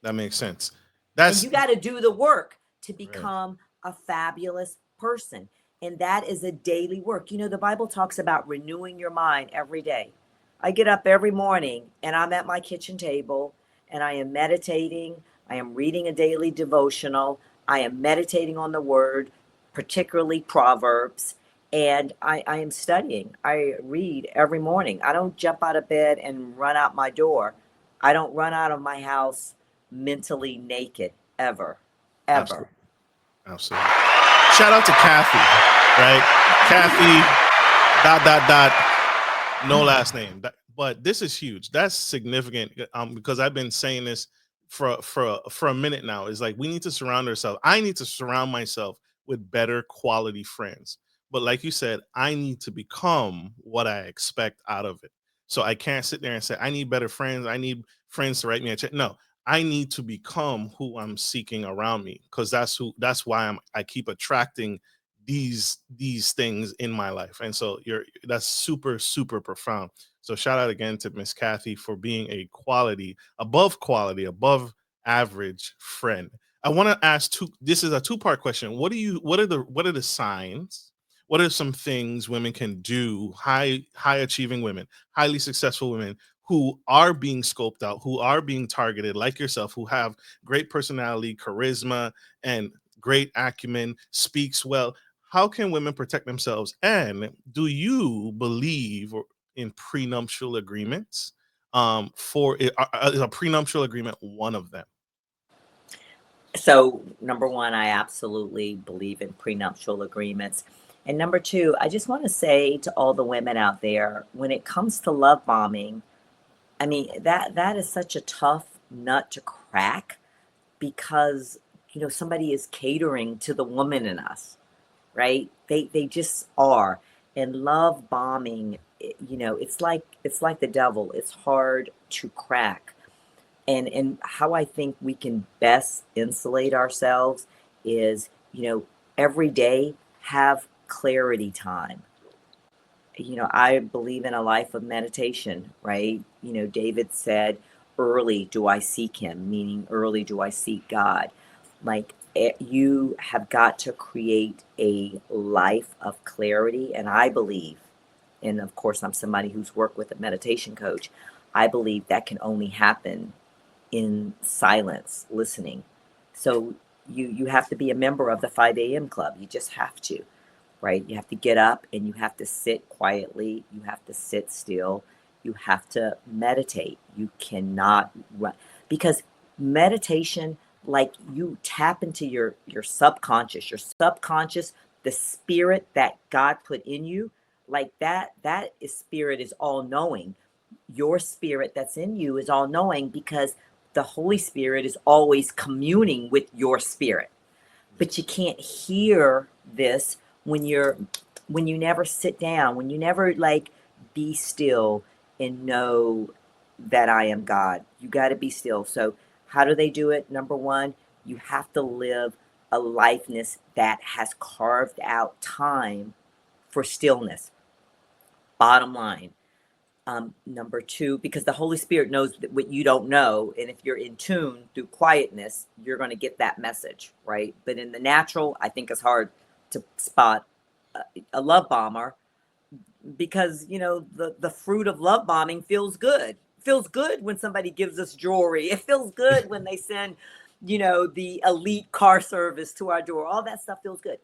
That makes sense. And you got to do the work to become a fabulous person. And that is a daily work. The Bible talks about renewing your mind every day. I get up every morning and I'm at my kitchen table and I am meditating. I am reading a daily devotional. I am meditating on the word, particularly Proverbs, and I am studying. I read every morning. I don't jump out of bed and run out my door. I don't run out of my house mentally naked ever, ever. Absolutely. Absolutely. Shout out to Kathy, right? Kathy, dot, dot, dot, no last name. But this is huge. That's significant because I've been saying this for a minute now. Is like we need to surround ourselves. I need to surround myself with better quality friends. But like you said, I need to become what I expect out of it. So I can't sit there and say I need better friends. I need friends to write me a check. No, I need to become who I'm seeking around me because that's why I keep attracting these things in my life. And so that's super, super profound. So shout out again to Miss Kathy for being a quality, above average friend. I want to ask this is a two-part question. What are the signs? What are some things women can do, high achieving women, highly successful women who are being scoped out, who are being targeted, like yourself, who have great personality, charisma, and great acumen, speaks well. How can women protect themselves? And do you believe in prenuptial agreements? Is a prenuptial agreement one of them? So, number one, I absolutely believe in prenuptial agreements. And number two, I just want to say to all the women out there, when it comes to love bombing, I mean, that is such a tough nut to crack because, somebody is catering to the woman in us, right? They just are. And love bombing, it's like the devil. It's hard to crack. And how I think we can best insulate ourselves is, every day have clarity time. I believe in a life of meditation, right? David said, early do I seek him, meaning early do I seek God. Like you have got to create a life of clarity. And I believe, and of course, I'm somebody who's worked with a meditation coach, I believe that can only happen in silence, listening. So you have to be a member of the 5 a.m. club. You just have to, right? You have to get up and you have to sit quietly. You have to sit still. You have to meditate. You cannot run because meditation, like you tap into your subconscious, the spirit that God put in you, like that is spirit is all knowing. Your spirit that's in you is all knowing because the Holy Spirit is always communing with your spirit. But you can't hear this when you never sit down, when you never like be still and know that I am God. You got to be still. So how do they do it? Number one, you have to live a lifeness that has carved out time for stillness. Bottom line. Number two, because the Holy Spirit knows what you don't know. And if you're in tune through quietness, you're going to get that message, right? But in the natural, I think it's hard to spot a love bomber because, the fruit of love bombing feels good. Feels good when somebody gives us jewelry. It feels good when they send, the elite car service to our door. All that stuff feels good.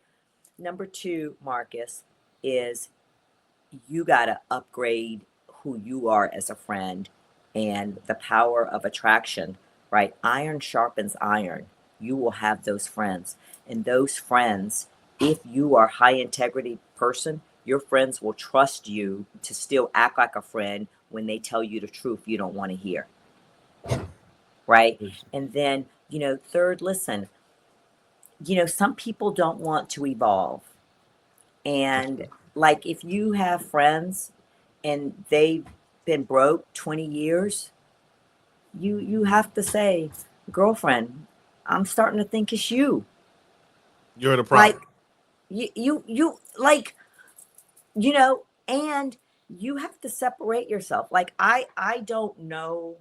Number two, Marcus, is you got to upgrade who you are as a friend and the power of attraction, right? Iron sharpens iron. You will have those friends. And those friends, if you are a high integrity person, your friends will trust you to still act like a friend when they tell you the truth you don't want to hear, right? And then, third, listen, some people don't want to evolve. And like if you have friends and they've been broke 20 years, you have to say, girlfriend, I'm starting to think it's you. You're the Like problem. you like, and you have to separate yourself. Like I don't know,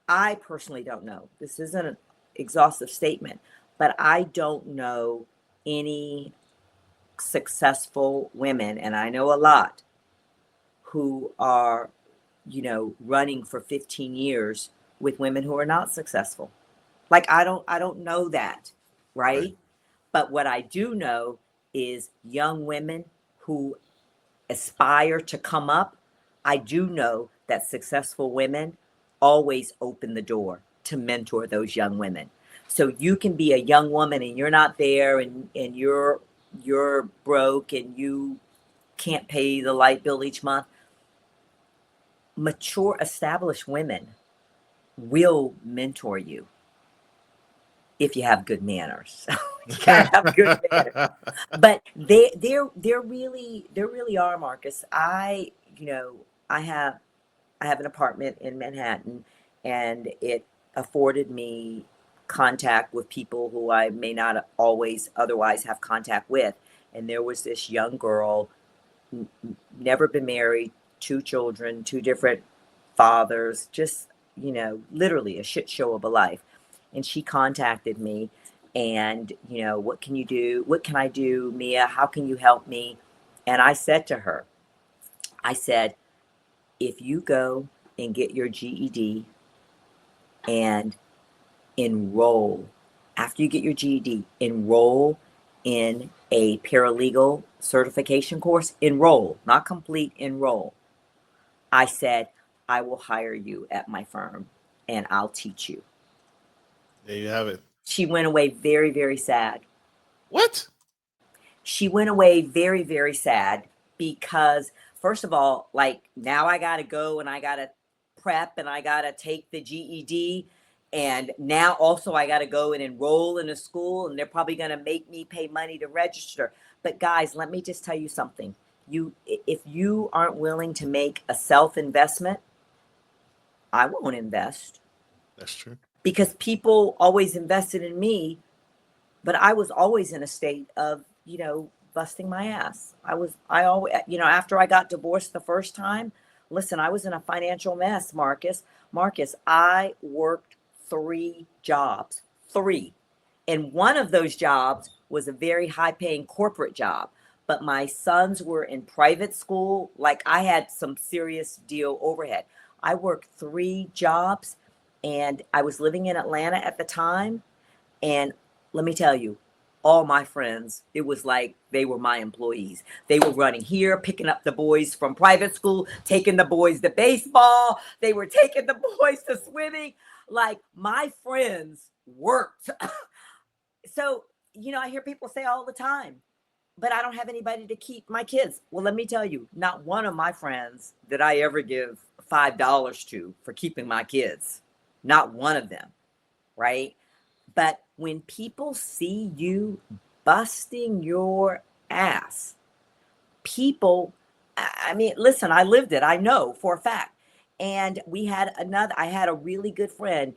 I personally don't know. This isn't an exhaustive statement, but I don't know any successful women, and I know a lot who are, running for 15 years with women who are not successful. Like I don't know that, Right. right? But what I do know is young women who aspire to come up, I do know that successful women always open the door to mentor those young women. So you can be a young woman and you're not there, and you're broke and you can't pay the light bill each month. Mature, established women will mentor you if you have good manners. You gotta have good manners. But there really are, Marcus. I have an apartment in Manhattan, and it afforded me contact with people who I may not always otherwise have contact with. And there was this young girl, never been married, two children, two different fathers, just, literally a shit show of a life. And she contacted me and, what can you do? What can I do, Mia? How can you help me? And I said to her, I said, if you go and get your GED and enroll, after you get your GED, enroll in a paralegal certification course, enroll, not complete, enroll. I said, I will hire you at my firm and I'll teach you. There you have it. She went away very, very sad. What? She went away very, very sad because, first of all, like, now I got to go and I got to prep and I got to take the GED. And now also I got to go and enroll in a school, and they're probably going to make me pay money to register. But guys, let me just tell you something. If you aren't willing to make a self-investment, I won't invest. That's true. Because people always invested in me, but I was always in a state of, busting my ass. I always, after I got divorced the first time, listen, I was in a financial mess, Marcus. Marcus, I worked 3 jobs, 3. And one of those jobs was a very high paying corporate job. But my sons were in private school. Like, I had some serious deal overhead. I worked 3 jobs, and I was living in Atlanta at the time. And let me tell you, all my friends, it was like they were my employees. They were running here, picking up the boys from private school, taking the boys to baseball. They were taking the boys to swimming. Like, my friends worked. So, I hear people say all the time, but I don't have anybody to keep my kids. Well, let me tell you, not one of my friends did I ever give $5 to for keeping my kids. Not one of them, right? But when people see you busting your ass, people, I mean, listen, I lived it. I know for a fact. And I had a really good friend.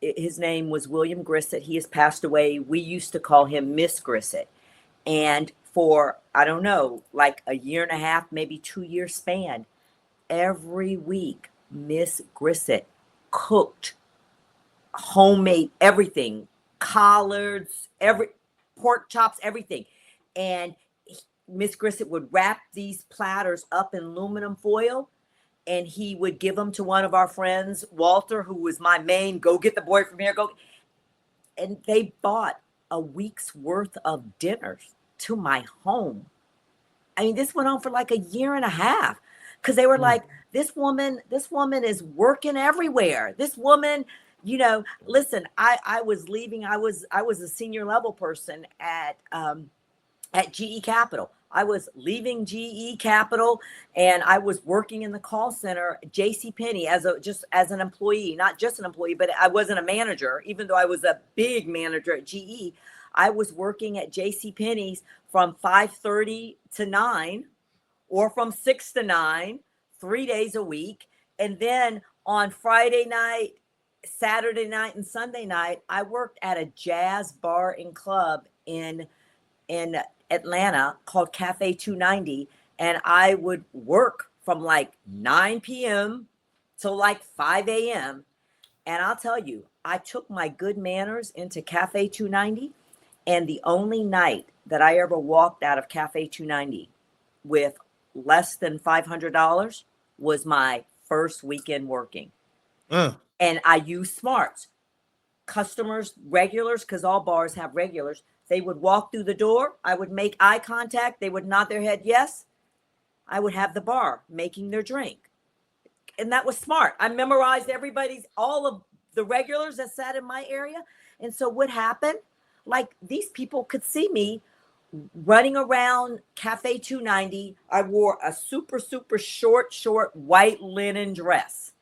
His name was William Grissett. He has passed away. We used to call him Miss Grissett. And for, I don't know, like a year and a half, maybe 2-year span, every week, Miss Grissett cooked homemade everything, collards, every pork chops, everything. And Miss Grissett would wrap these platters up in aluminum foil, and he would give them to one of our friends, Walter, who was my main, go get the boy from here, go. And they bought a week's worth of dinners to my home. I mean, this went on for like a year and a half, because they were like, this woman is working everywhere. This woman, listen, I was leaving. I was a senior level person at GE Capital. I was leaving GE Capital, and I was working in the call center at JCPenney just as an employee, not just an employee, but I wasn't a manager, even though I was a big manager at GE. I was working at JCPenney's from 5:30 to 9, or from 6 to 9, 3 days a week. And then on Friday night, Saturday night, and Sunday night, I worked at a jazz bar and club in Atlanta called Cafe 290. And I would work from like 9 p.m. till like 5 a.m. And I'll tell you, I took my good manners into Cafe 290. And the only night that I ever walked out of Cafe 290 with less than $500 was my first weekend working. And I used smarts. Customers, regulars, because all bars have regulars, They would walk through the door. I would make eye contact. They would nod their head yes. I would have the bar making their drink. And that was smart. I memorized all of the regulars that sat in my area. And so what happened? Like these people could see me running around Cafe 290. I wore a super, super short white linen dress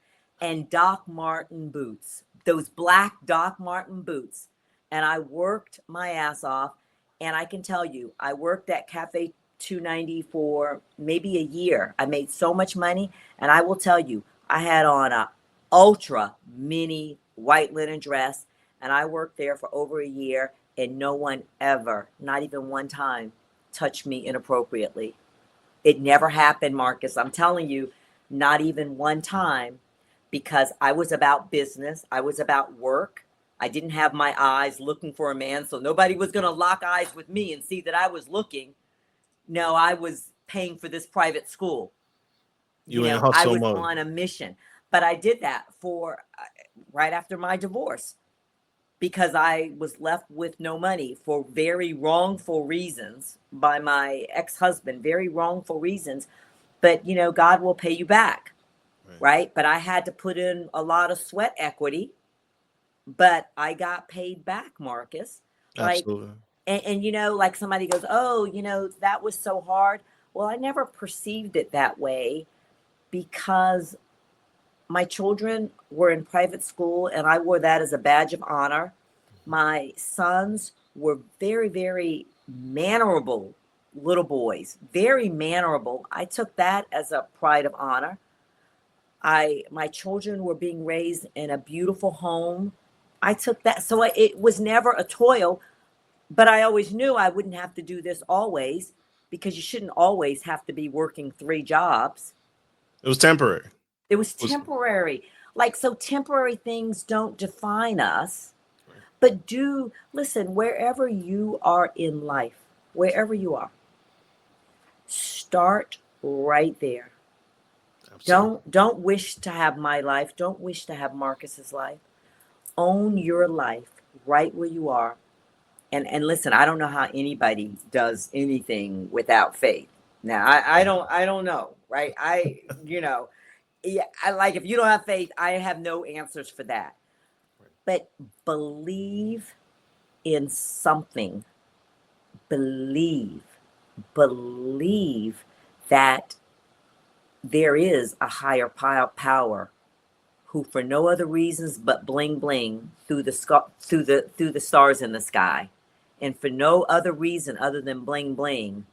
and Doc Marten boots, those black Doc Marten boots. And I worked my ass off. And I can tell you, I worked at Cafe 290 for maybe a year. I made so much money. And I will tell you, I had on a ultra mini white linen dress. And I worked there for over a year. And no one ever, not even one time, touched me inappropriately. It never happened, Marcus. I'm telling you, not even one time, because I was about business. I was about work. I didn't have my eyes looking for a man, so nobody was going to lock eyes with me and see that I was looking. No, I was paying for this private school. You in I hustle was mode. on a mission. But I did that for right after my divorce because I was left with no money for very wrongful reasons by my ex-husband, very wrongful reasons. But, God will pay you back, right? But I had to put in a lot of sweat equity, but I got paid back, Marcus. Like, Absolutely. and like somebody goes, oh, that was so hard. Well, I never perceived it that way because my children were in private school and I wore that as a badge of honor. My sons were very, very mannerable little boys, very mannerable. I took that as a pride of honor. My children were being raised in a beautiful home. I took that. So it was never a toil, but I always knew I wouldn't have to do this always because you shouldn't always have to be working 3 jobs. It was temporary. It was temporary. Like, so temporary things don't define us, but listen, wherever you are in life, wherever you are, start right there. Absolutely. Don't wish to have my life. Don't wish to have Marcus's life. Own your life right where you are. And listen, I don't know how anybody does anything without faith. Now, I don't know, right? Yeah, I like if you don't have faith, I have no answers for that. But believe in something. Believe that there is a higher power who, for no other reasons but bling bling through the stars in the sky, and for no other reason other than bling bling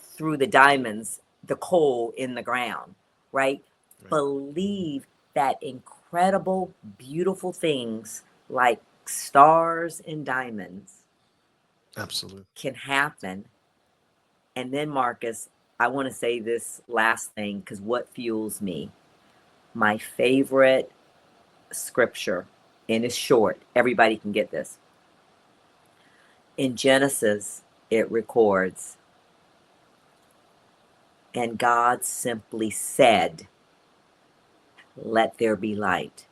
through the diamonds, the coal in the ground, right? Believe that incredible, beautiful things like stars and diamonds Absolutely. can happen. And then, Marcus, I want to say this last thing because what fuels me? My favorite scripture, and it's short. Everybody can get this. In Genesis, it records, and God simply said, let there be light.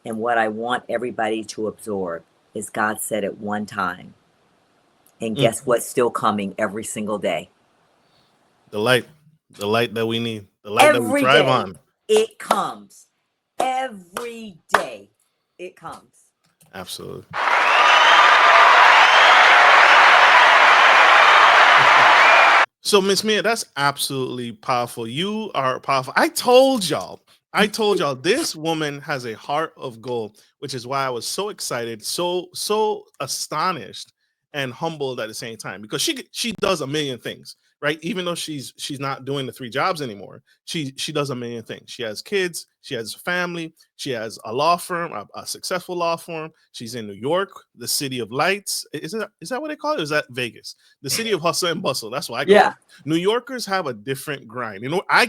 And what I want everybody to absorb is God said it one time. And guess what's still coming every single day? The light that we need, the light that we Every thrive day on. it comes. Every day it comes. Absolutely. So, Miss Mia, that's absolutely powerful. You are powerful. I told y'all this woman has a heart of gold, which is why I was so excited, so astonished and humbled at the same time because she does a million things, right? Even though she's not doing the 3 jobs anymore, she does a million things. She has kids, she has a family, she has a law firm, a successful law firm. She's in New York, the city of lights. Is that what they call it? Or is that Vegas? The city of hustle and bustle. That's why I call it. New Yorkers have a different grind. I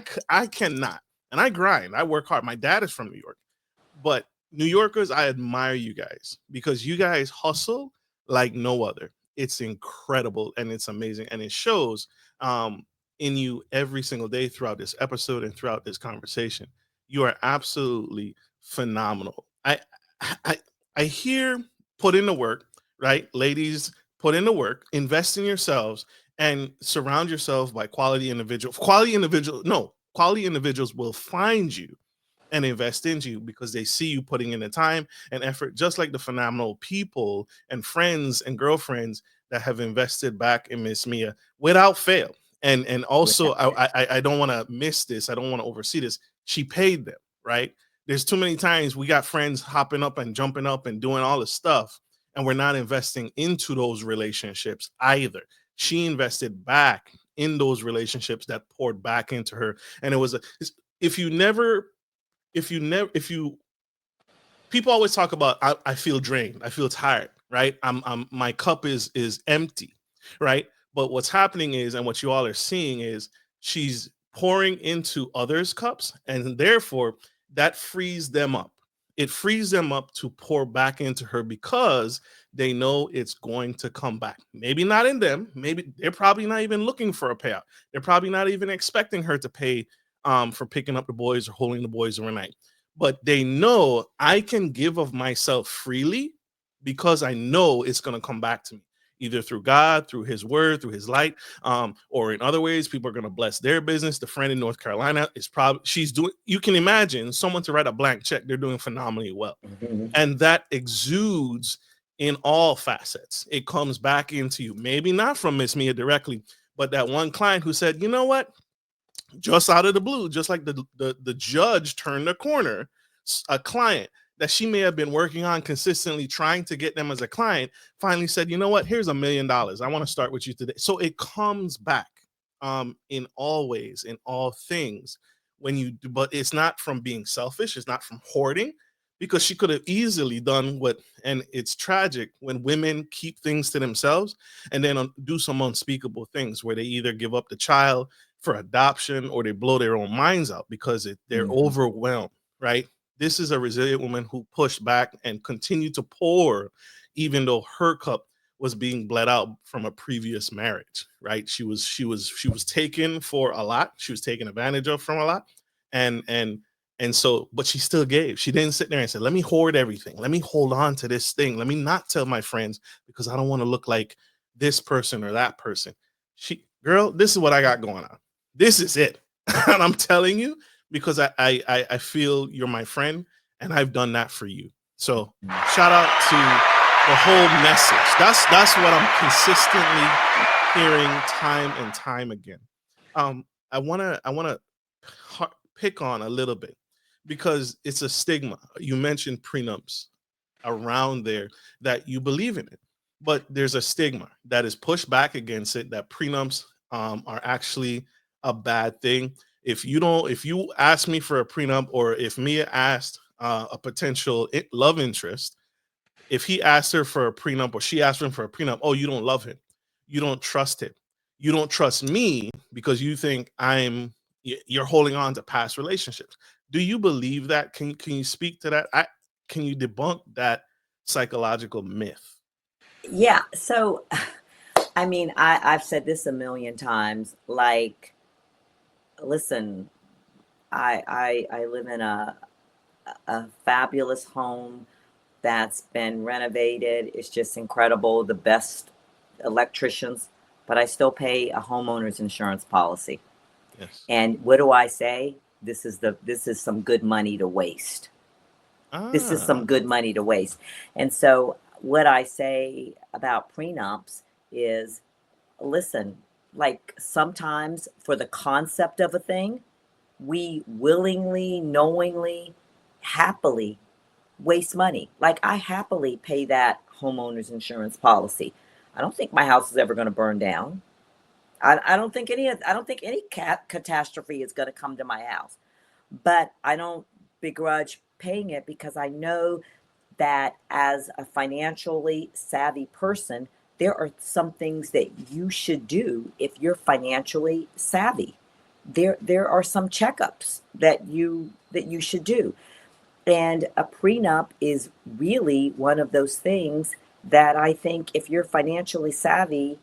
cannot, and I grind. I work hard. My dad is from New York, but New Yorkers, I admire you guys because you guys hustle like no other. It's incredible and it's amazing, and it shows in you every single day throughout this episode and throughout this conversation. You are absolutely phenomenal. I I hear put in the work, right, ladies? put in the work, invest in yourselves, and surround yourself by quality individuals. Quality individuals will find you and invest into you because they see you putting in the time and effort, just like the phenomenal people and friends and girlfriends that have invested back in Miss Mia without fail. And also, Without fail. I don't want to miss this. I don't want to oversee this. She paid them, right? There's too many times we got friends hopping up and jumping up and doing all this stuff, and we're not investing into those relationships either. She invested back in those relationships that poured back into her, and it was a. If you never if you people always talk about I feel drained, I feel tired, right? I'm my cup is empty, right? But what's happening is, and what you all are seeing is, she's pouring into others' cups, and therefore that frees them up. It frees them up to pour back into her because they know it's going to come back. Maybe not in them. Maybe they're probably not even looking for a payout. They're probably not even expecting her to pay for picking up the boys or holding the boys overnight, but they know I can give of myself freely because I know it's going to come back to me, either through God, through His Word, through His light, or in other ways. People are going to bless their business. The friend in North Carolina is probably, she's doing, you can imagine someone to write a blank check, they're doing phenomenally well. Mhm. And that exudes in all facets. It comes back into you, maybe not from Miss Mia directly, but that one client who said, you know what, just out of the blue, just like the judge turned the corner, a client that she may have been working on consistently trying to get them as a client finally said, you know what, here's $1 million. I want to start with you today. So it comes back in all ways, in all things when you do, but it's not from being selfish, it's not from hoarding, because she could have easily done what, and it's tragic when women keep things to themselves and then do some unspeakable things where they either give up the child for adoption or they blow their own minds out because they're Mhm. overwhelmed, right? This is a resilient woman who pushed back and continued to pour, even though her cup was being bled out from a previous marriage, right? She was taken for a lot. She was taken advantage of from a lot, and so, but she still gave. She didn't sit there and say, "Let me hoard everything. Let me hold on to this thing. Let me not tell my friends because I don't want to look like this person or that person." Girl, this is what I got going on. This is it. And I'm telling you because I feel you're my friend and I've done that for you. So shout out to the whole message. That's what I'm consistently hearing time and time again. I wanna pick on a little bit because it's a stigma. You mentioned prenups around there that you believe in it, but there's a stigma that is pushed back against it, that prenups are actually a bad thing. If you ask me for a prenup, or if Mia asked a potential love interest, if he asked her for a prenup or she asked him for a prenup, oh, you don't love him, you don't trust him, you don't trust me because you think you're holding on to past relationships. Do you believe that? Can you speak to that? Can you debunk that psychological myth? Yeah. So, I mean, I've said this a million times. Like, listen, I live in a fabulous home that's been renovated. It's just incredible. The best electricians, but I still pay a homeowner's insurance policy. Yes. And what do I say? This is some good money to waste. This is Ah. some good money to waste. And so what I say about prenups is, listen, like sometimes for the concept of a thing, we willingly, knowingly, happily waste money. Like I happily pay that homeowner's insurance policy. I don't think my house is ever going to burn down. I don't think any catastrophe is going to come to my house. But I don't begrudge paying it because I know that as a financially savvy person, there are some things that you should do if you're financially savvy. There are some checkups that you should do. And a prenup is really one of those things that I think if you're financially savvy,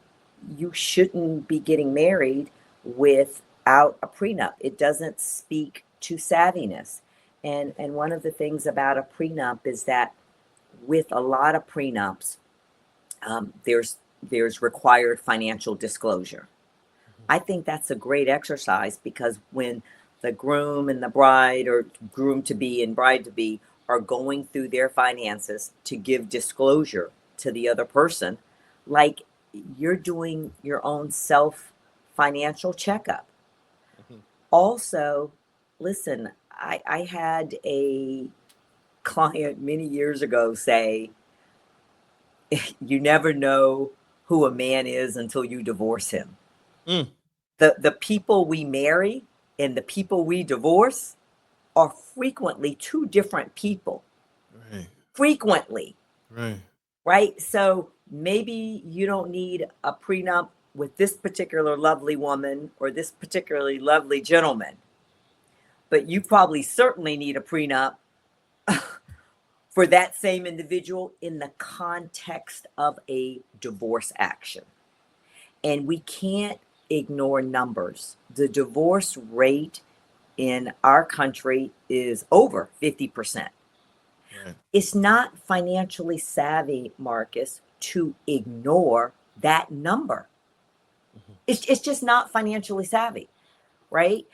you shouldn't be getting married without a prenup. It doesn't speak to savviness. And one of the things about a prenup is that with a lot of prenups, there's there's required financial disclosure. I think that's a great exercise because when the groom and the bride, or groom to be and bride to be, are going through their finances to give disclosure to the other person, like, you're doing your own self financial checkup. Mhm. Also, listen, I had a client many years ago say, you never know who a man is until you divorce him. Mm. The people we marry and the people we divorce are frequently two different people. Right. Frequently, Right. right? So maybe you don't need a prenup with this particular lovely woman or this particularly lovely gentleman, but you probably certainly need a prenup for that same individual in the context of a divorce action. And we can't ignore numbers. The divorce rate in our country is over 50%. Right. It's not financially savvy, Marcus, to ignore that number. Mhm. It's just not financially savvy, right?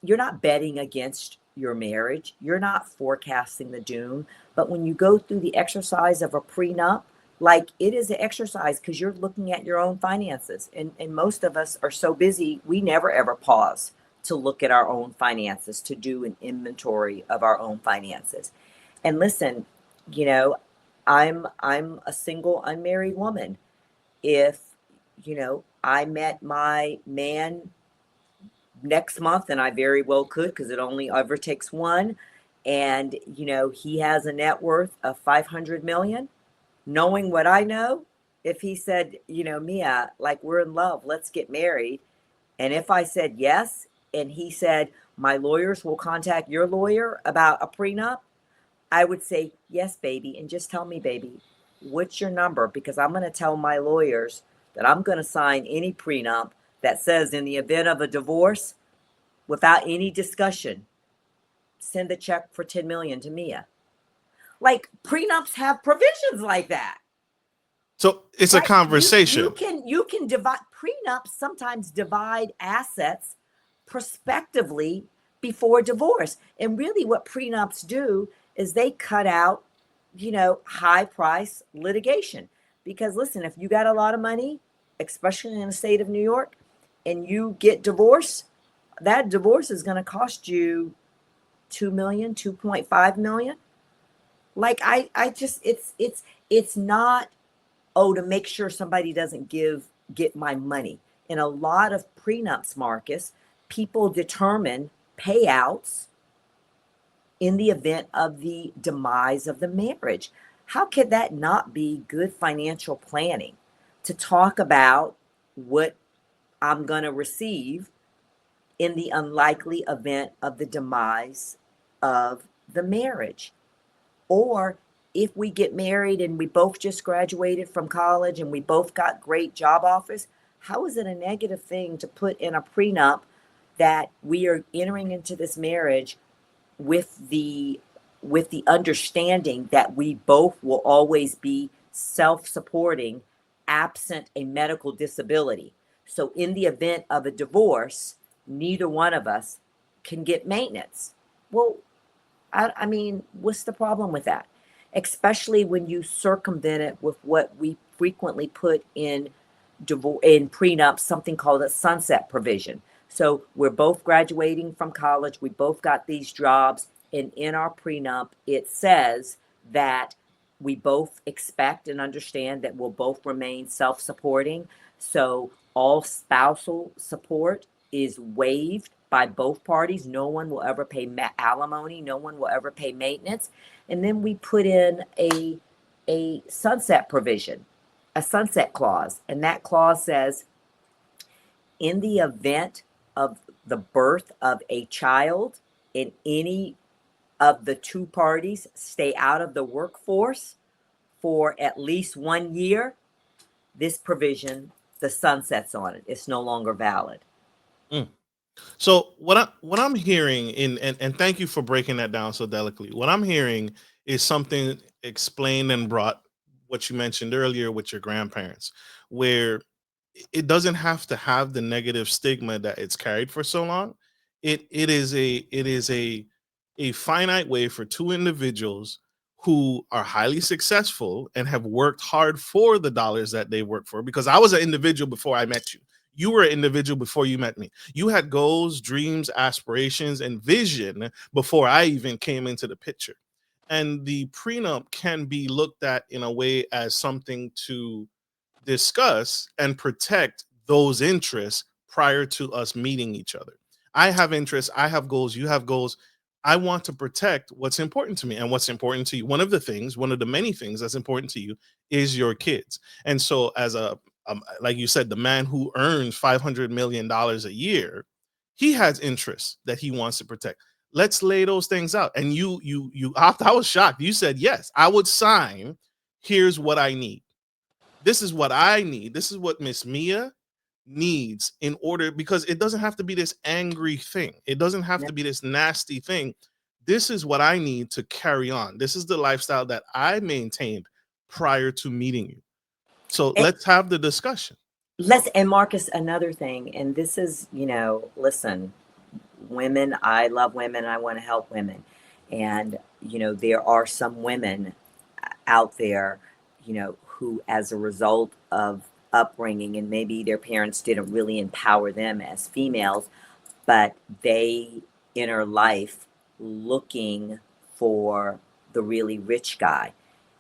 You're not betting against your marriage. You're not forecasting the doom. But when you go through the exercise of a prenup, like, it is an exercise because you're looking at your own finances. And most of us are so busy, we never ever pause to look at our own finances, to do an inventory of our own finances. And listen, you know, I'm a single unmarried woman. If, I met my man next month, and I very well could, because it only ever takes one, and he has a net worth of 500 million, knowing what I know, if he said, Mia, like, we're in love, let's get married, and if I said yes, and he said, my lawyers will contact your lawyer about a prenup, I would say, yes, baby. And just tell me, baby, what's your number? Because I'm going to tell my lawyers that I'm going to sign any prenup that says, in the event of a divorce, without any discussion, send a check for 10 million to Mia. Like, prenups have provisions like that. So it's a Right? You conversation. can divide. Prenups sometimes divide assets prospectively before divorce. And really what prenups do is they cut out, high price litigation. Because listen, if you got a lot of money, especially in the state of New York, and you get divorced, that divorce is going to cost you 2 million, 2.5 million. Like, I just, it's not, oh, to make sure somebody doesn't get my money. In a lot of prenups, Marcus, people determine payouts in the event of the demise of the marriage. How could that not be good financial planning, to talk about what I'm going to receive in the unlikely event of the demise of the marriage? Or if we get married and we both just graduated from college and we both got great job offers, how is it a negative thing to put in a prenup that we are entering into this marriage with the understanding that we both will always be self-supporting absent a medical disability? So in the event of a divorce, neither one of us can get maintenance. Well, I mean, what's the problem with that? Especially when you circumvent it with what we frequently put in in prenups, something called a sunset provision. So we're both graduating from college, we both got these jobs, and in our prenup, it says that we both expect and understand that we'll both remain self-supporting. So all spousal support is waived by both parties. No one will ever pay alimony. No one will ever pay maintenance. And then we put in a sunset provision, a sunset clause. And that clause says, in the event of the birth of a child and any of the two parties stay out of the workforce for at least 1 year, this provision, the sunsets on it. It's no longer valid. Mm. So what I'm hearing and thank you for breaking that down so delicately. What I'm hearing is something explained and brought what you mentioned earlier with your grandparents, where it doesn't have to have the negative stigma that it's carried for so long. It is a finite way for two individuals who are highly successful and have worked hard for the dollars that they work for. Because I was an individual before I met you. You were an individual before you met me. You had goals, dreams, aspirations, and vision before I even came into the picture. And the prenup can be looked at in a way as something to discuss and protect those interests prior to us meeting each other. I have interests, I have goals, you have goals. I want to protect what's important to me and what's important to you. One of the many things that's important to you is your kids. And so, as like you said, the man who earns $500 million a year, he has interests that he wants to protect. Let's lay those things out. And I was shocked. You said, yes, I would sign. Here's what I need. This is what I need. This is what Miss Mia needs in order, because it doesn't have to be this angry thing. It doesn't have to be this nasty thing. This is what I need to carry on. This is the lifestyle that I maintained prior to meeting you. So And let's have the discussion. and Marcus, another thing, and this is, listen, women, I love women, I want to help women. And, there are some women out there, who, as a result of upbringing, and maybe their parents didn't really empower them as females, but they enter life looking for the really rich guy.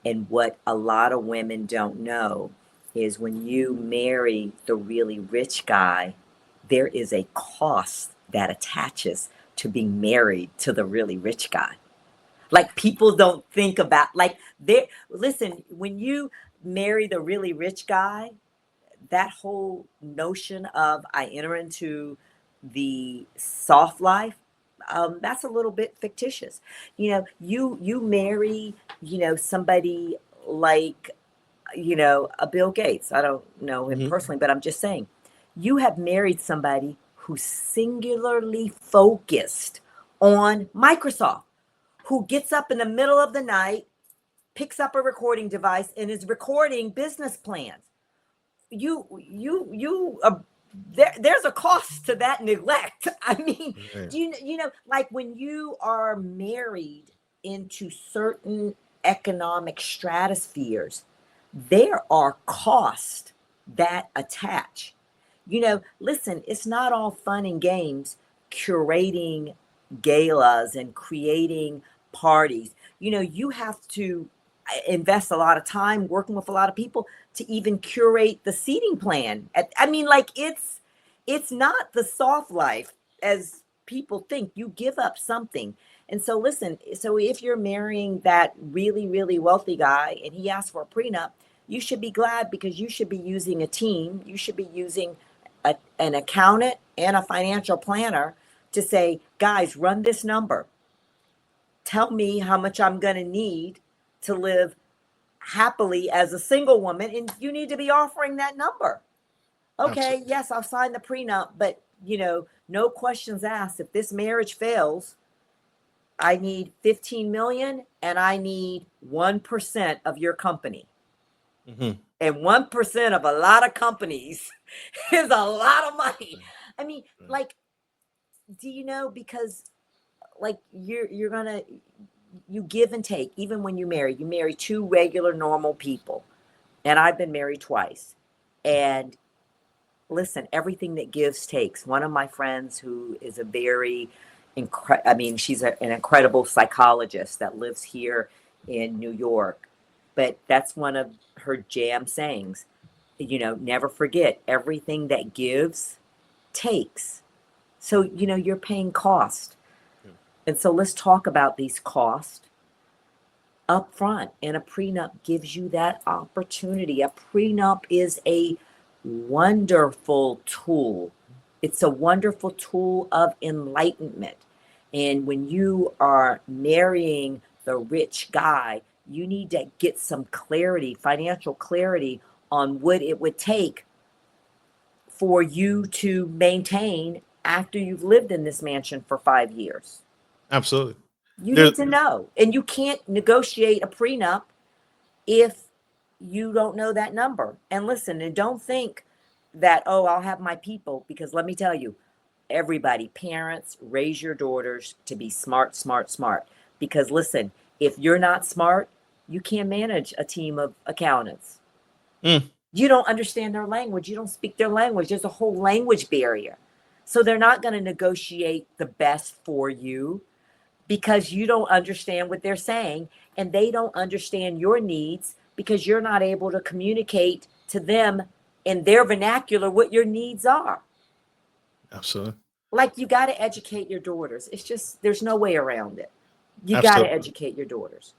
And what a lot of women don't know is when you marry the really rich guy, there is a cost that attaches to being married to the really rich guy. Like, people don't think about, like, they listen, when you marry the really rich guy, that whole notion of I enter into the soft life, that's a little bit fictitious. You marry, somebody like, a Bill Gates. I don't know him Mhm. personally, but I'm just saying, you have married somebody who's singularly focused on Microsoft, who gets up in the middle of the night, picks up a recording device, and is recording business plans. There's a cost to that neglect. I mean, Right. like, when you are married into certain economic stratospheres, there are costs that attach. Listen, it's not all fun and games curating galas and creating parties. You have to invest a lot of time working with a lot of people to even curate the seating plan. I mean, like, it's not the soft life as people think. You give up something. And so, listen, so if you're marrying that really, really wealthy guy and he asks for a prenup, you should be glad, because you should be using a team. You should be using an accountant and a financial planner to say, guys, run this number. Tell me how much I'm going to need to live happily as a single woman. And you need to be offering that number. Okay, Absolutely. yes, I'll sign the prenup, but, no questions asked. If this marriage fails, I need 15 million and I need 1% of your company. Mhm. And 1% of a lot of companies is a lot of money. I mean, Right. like, do you know? Because, like, you're gonna, you give and take. Even when you marry two regular normal people, and I've been married twice. And listen, everything that gives takes. One of my friends, who is a very I mean, she's an incredible psychologist that lives here in New York, but that's one of her jam sayings. Never forget, everything that gives takes. So, you're paying cost. Yeah. And so let's talk about these costs up front. And a prenup gives you that opportunity. A prenup is a wonderful tool. It's a wonderful tool of enlightenment. And when you are marrying the rich guy, you need to get some clarity, financial clarity, on what it would take for you to maintain after you've lived in this mansion for 5 years. Absolutely. You There, need to know. And you can't negotiate a prenup if you don't know that number. And listen, and don't think that, oh, I'll have my people, because let me tell you, everybody, parents, raise your daughters to be smart, smart, smart. Because listen, if you're not smart, you can't manage a team of accountants. Mm, You don't understand their language. You don't speak their language. There's a whole language barrier. So they're not going to negotiate the best for you because you don't understand what they're saying, and they don't understand your needs because you're not able to communicate to them in their vernacular what your needs are. absolutely. Like, you got to educate your daughters. It's just, there's no way around it. You got to Absolutely. educate your daughters.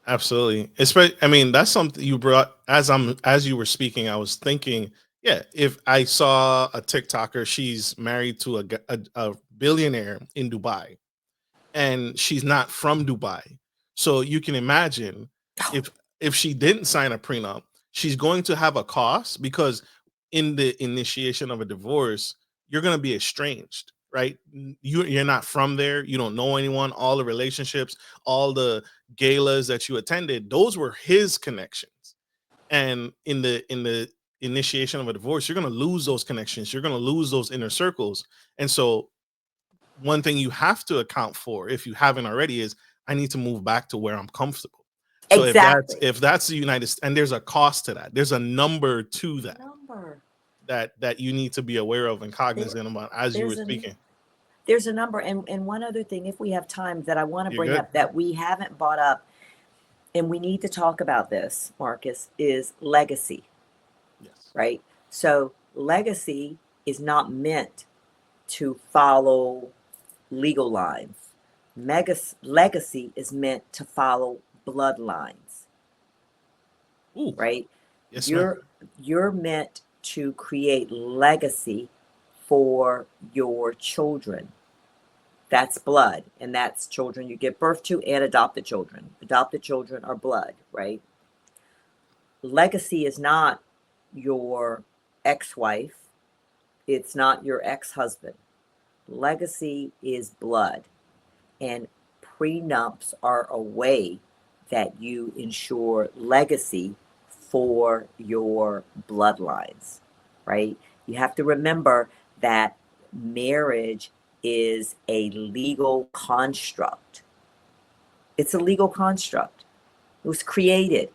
Absolutely. Especially, I mean, that's something you brought as you were speaking. I was thinking, yeah, if I saw a TikToker, she's married to a billionaire in Dubai, and she's not from Dubai. So you can imagine if if she didn't sign a prenup, she's going to have a cost because in the initiation of a divorce, you're going to be estranged, right? You're not from there, you don't know anyone, all the relationships, all the galas that you attended, those were his connections. And in the initiation of a divorce, you're going to lose those connections, you're going to lose those inner circles. And so one thing you have to account for if you haven't already is I need to move back to where I'm comfortable. So Exactly. if that's the United States, and there's a cost to that, there's a number to There's a that number. that you need to be aware of and There, cognizant about as you were there's a speaking. there's a number. And one other thing, if we have time, that I want to You're bring good. up that we haven't brought up, and we need to talk about this, Marcus, is legacy, Yes. right? So legacy is not meant to follow legal lines. Legacy is meant to follow bloodlines, Ooh. right? Yes, ma'am. You're meant to create legacy for your children. That's blood, and that's children you give birth to and adopted children. Adopted children are blood, right? Legacy is not your ex-wife, it's not your ex-husband. Legacy is blood, and prenups are a way that you ensure legacy for your bloodlines, right? You have to remember that marriage is a legal construct. It's a legal construct. It was created,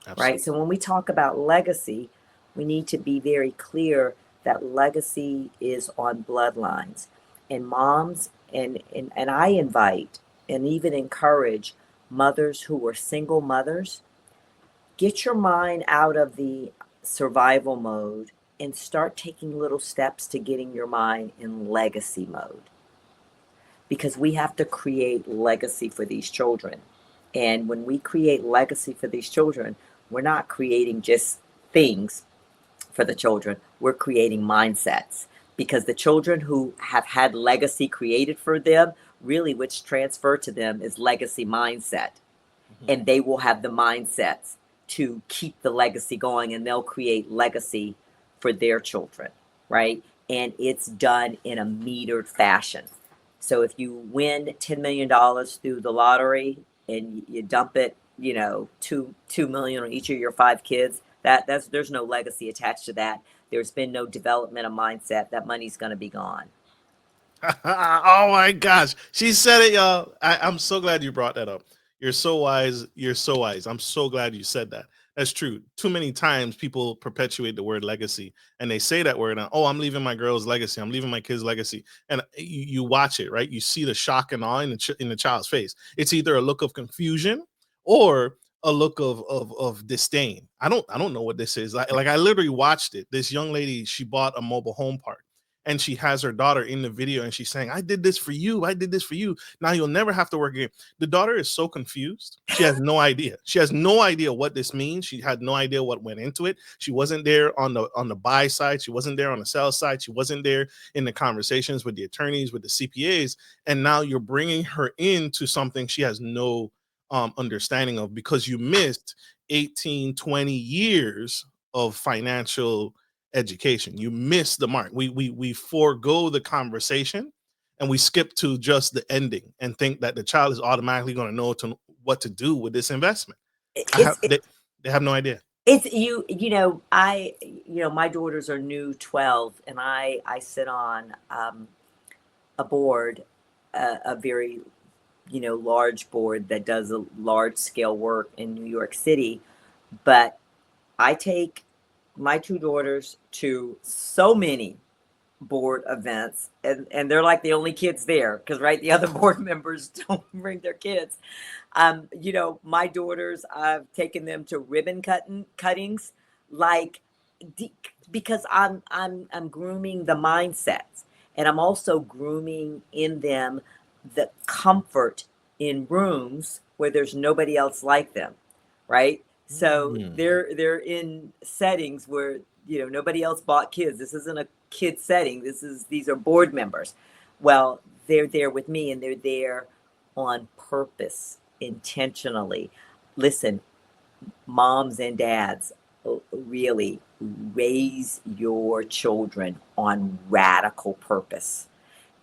right? Absolutely. So when we talk about legacy, we need to be very clear that legacy is on bloodlines. And moms, and I invite and even encourage mothers who are single mothers, get your mind out of the survival mode and start taking little steps to getting your mind in legacy mode, because we have to create legacy for these children. And when we create legacy for these children, we're not creating just things for the children, we're creating mindsets. Because the children who have had legacy created for them, really, which transfer to them is legacy mindset. Mhm. And they will have the mindsets to keep the legacy going, and they'll create legacy for their children, right? And it's done in a metered fashion. So if you win $10 million through the lottery and you dump it, two million on each of your five kids, that's there's no legacy attached to that. There's been no development of mindset. That money's going to be gone. Oh my gosh. She said it, y'all. I'm so glad you brought that up. You're so wise. You're so wise. I'm so glad you said that. That's true. Too many times people perpetuate the word legacy and they say that word. And, oh, I'm leaving my girl's legacy. I'm leaving my kid's legacy. And you watch it, right? You see the shock and awe in the child's face. It's either a look of confusion or a look of disdain. I don't know what this is. Like I literally watched it. This young lady, she bought a mobile home park and she has her daughter in the video and she's saying, I did this for you, I did this for you, now you'll never have to work again. The daughter is so confused, she has no idea, she has no idea what this means, she had no idea what went into it. She wasn't there on the buy side, she wasn't there on the sell side, she wasn't there in the conversations with the attorneys, with the CPAs. And now you're bringing her into something she has no understanding of, because you missed 18-20 years of financial education. You miss the mark. We forego the conversation and we skip to just the ending and think that the child is automatically going to know what to do with this investment. I have It's they, They have no idea. It's my daughters are new 12, and I sit on a board, a very, large board that does a large scale work in New York City. But I take my two daughters to so many board events, and they're like the only kids there because, right, the other board members don't bring their kids. My daughters, I've taken them to ribbon cuttings, like, because I'm grooming the mindsets, and I'm also grooming in them the comfort in rooms where there's nobody else like them, right? So Mm. they're in settings where nobody else bought kids. This isn't a kid setting. These are board members. Well, they're there with me, and they're there on purpose, intentionally. Listen, moms and dads, really raise your children on radical purpose.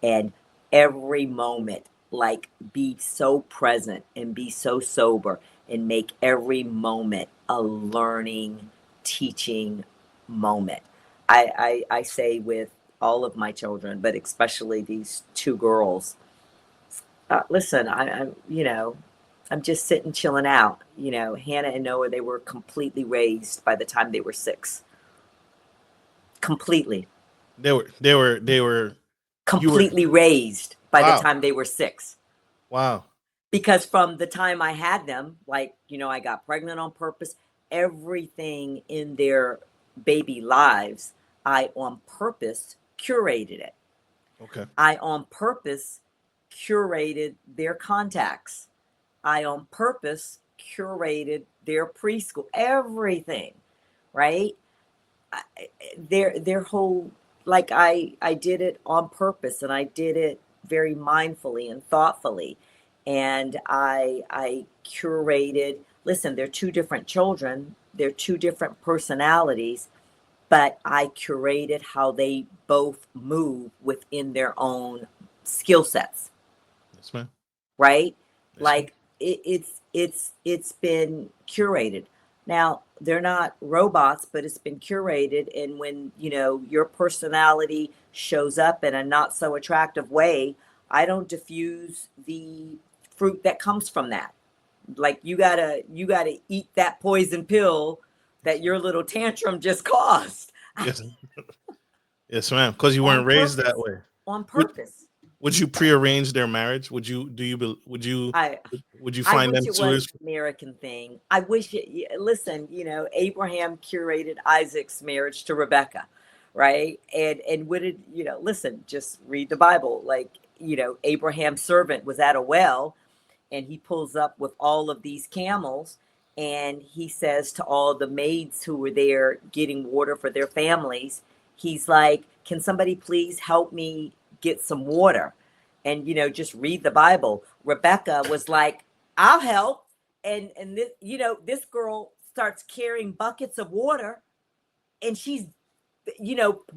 And every moment, like, be so present and be so sober, and make every moment a learning, teaching moment. I say with all of my children, but especially these two girls, listen, I'm just sitting, chilling out. Hannah and Noah, they were completely raised by the time they were 6. Completely, They were. You were. completely raised by the Wow. time they were 6. Wow. Because from the time I had them, like, I got pregnant on purpose, everything in their baby lives, I on purpose curated it. Okay. I on purpose curated their contacts. I on purpose curated their preschool, everything, right? Their whole, like, I did it on purpose, and I did it very mindfully and thoughtfully, and I curated. Listen, they're two different children, they're two different personalities, but I curated how they both move within their own skill sets, Yes, ma'am. right? Yes, ma'am. Like, it's been curated. Now, they're not robots, but it's been curated. And when your personality shows up in a not so attractive way, I don't diffuse the fruit that comes from that. Like, you gotta eat that poison pill that your little tantrum just caused. Yes. Yes, ma'am. Because you On weren't raised that purpose. way. On Would purpose. Would you prearrange their marriage? Would you? Do you? I Would you I find wish them it was suitors? an American thing. I wish listen, Abraham curated Isaac's marriage to Rebecca, right? And what did, listen, just read the Bible. Like, Abraham's servant was at a well, and he pulls up with all of these camels, and he says to all the maids who were there getting water for their families, he's like, "Can somebody please help me get some water?" And just read the Bible. Rebecca was like, "I'll help." And this girl starts carrying buckets of water, and she's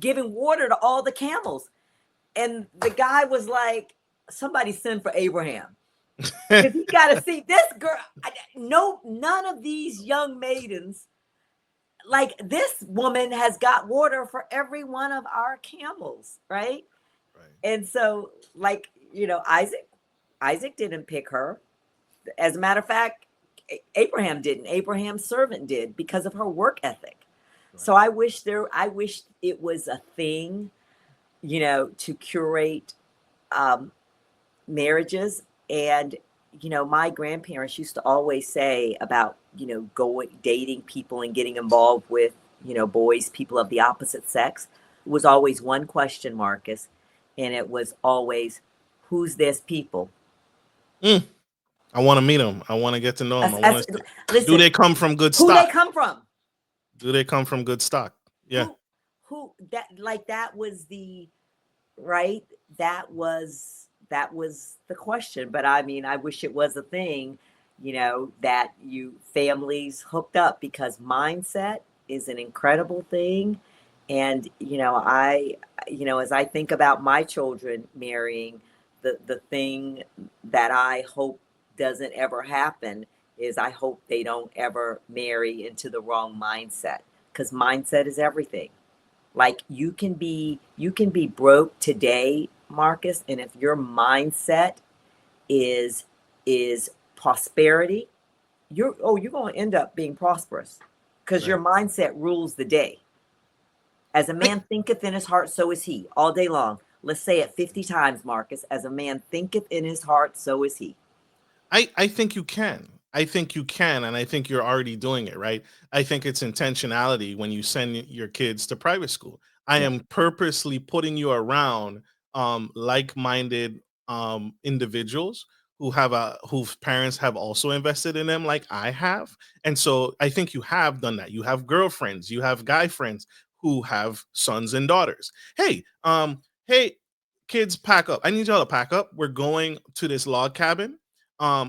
giving water to all the camels. And the guy was like, "Somebody send for Abraham." Because he got to see this girl. No, none of these young maidens, like, this woman has got water for every one of our camels, right? Right. And so, like, Isaac didn't pick her. As a matter of fact, Abraham didn't. Abraham's servant did, because of her work ethic. So Right. I wish it was a thing, to curate marriages. And my grandparents used to always say about going dating people and getting involved with boys, people of the opposite sex. It was always one question, Marcus, and it was always, who's this people? Mm. I want to meet them. I want to get to know them. I want As, to see. Do listen, they come from good who they stock? come from? Do they come from good stock? Yeah. Who that was the right. That was the question. But I mean, I wish it was a thing, that you families hooked up, because mindset is an incredible thing. And as I think about my children marrying, the thing that I hope doesn't ever happen is I hope they don't ever marry into the wrong mindset, because mindset is everything. Like you can be broke today, Marcus, and if your mindset is is prosperity, you're going to end up being prosperous, because Right. your mindset rules the day. As a man thinketh in his heart, so is he, all day long. Let's say it 50 times, Marcus. As a man thinketh in his heart, so is he. I think you can. I think you can, and I think you're already doing it, right? I think it's intentionality when you send your kids to private school. I Yeah. am purposely putting you around like-minded individuals whose parents have also invested in them like I have. And so I think you have done that. You have girlfriends, you have guy friends who have sons and daughters. Hey, kids, pack up. I need y'all to pack up. We're going to this log cabin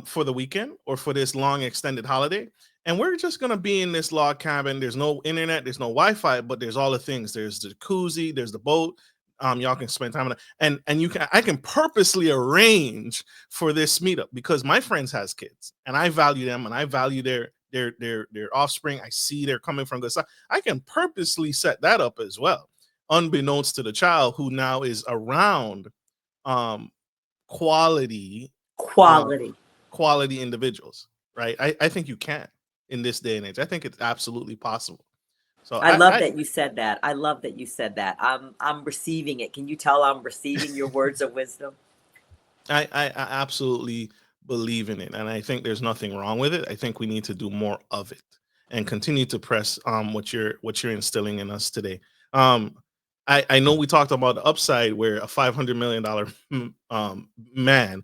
for the weekend or for this long extended holiday. And we're just gonna be in this log cabin. There's no internet, there's no Wi-Fi, but there's all the things. There's the jacuzzi, there's the boat. Y'all can spend time on it, and you can. I can purposely arrange for this meetup because my friends has kids, and I value them, and I value their offspring. I see they're coming from good stuff. I can purposely set that up as well, unbeknownst to the child who now is around um quality Quality. um quality individuals, right? I think you can in this day and age. I think it's absolutely possible. So I love that you said that. I love that you said that. I'm receiving it. Can you tell I'm receiving your words of wisdom? I absolutely believe in it, and I think there's nothing wrong with it. I think we need to do more of it and continue to press what you're instilling in us today. um I know we talked about the upside where a $500 million man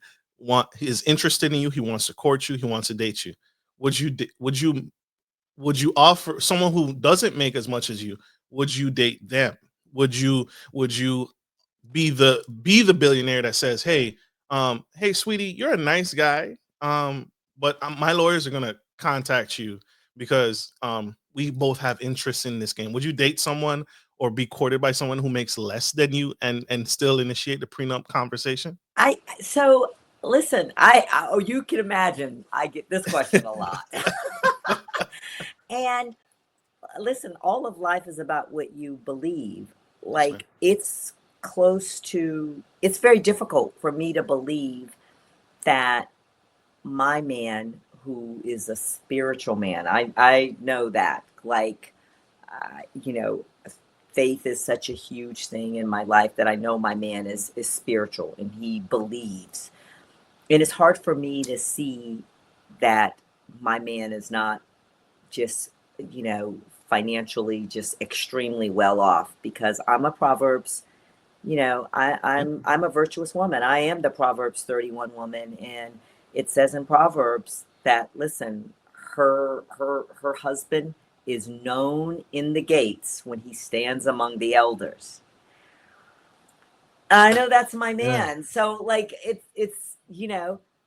is interested in you. He wants to court you, he wants to date you. Would you offer someone who doesn't make as much as you? Would you date them? Would you be the billionaire that says, hey, sweetie, you're a nice guy, but my lawyers are gonna contact you because we both have interests in this game. Would you date someone or be courted by someone who makes less than you and still initiate the prenup conversation? So listen, oh, you can imagine I get this question a lot. And listen, all of life is about what you believe. That's right. Like it's very difficult for me to believe that my man, who is a spiritual man, I know that. Like, you know, faith is such a huge thing in my life that I know my man is spiritual and he believes. And it's hard for me to see that my man is not just, you know, financially just extremely well off, because I'm a Proverbs, Yeah, I'm a virtuous woman. I am the Proverbs 31 woman, and it says in Proverbs that, listen, her husband is known in the gates when he stands among the elders. I know that's my yeah, man. So like it's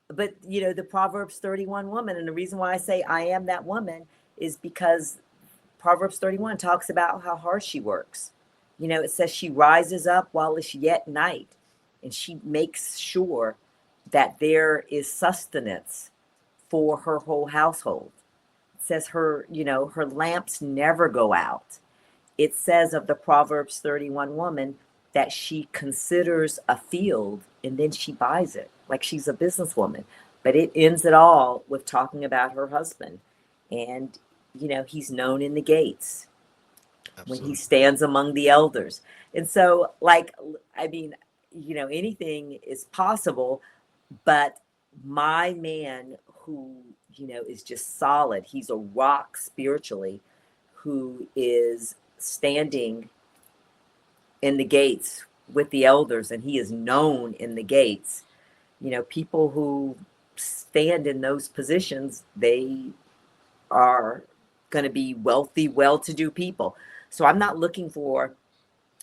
but the Proverbs 31 woman, and the reason why I say I am that woman is because Proverbs 31 talks about how hard she works. It says she rises up while it's yet night, and she makes sure that there is sustenance for her whole household. It says her lamps never go out. It says of the Proverbs 31 woman that she considers a field and then she buys it, like she's a businesswoman. But it ends it all with talking about her husband. And, he's known in the gates when he absolutely. stands among the elders. And so, like, I mean, anything is possible, but my man who, is just solid, he's a rock spiritually, who is standing in the gates with the elders, and he is known in the gates. People who stand in those positions, they are going to be wealthy, well-to-do people. So I'm not looking for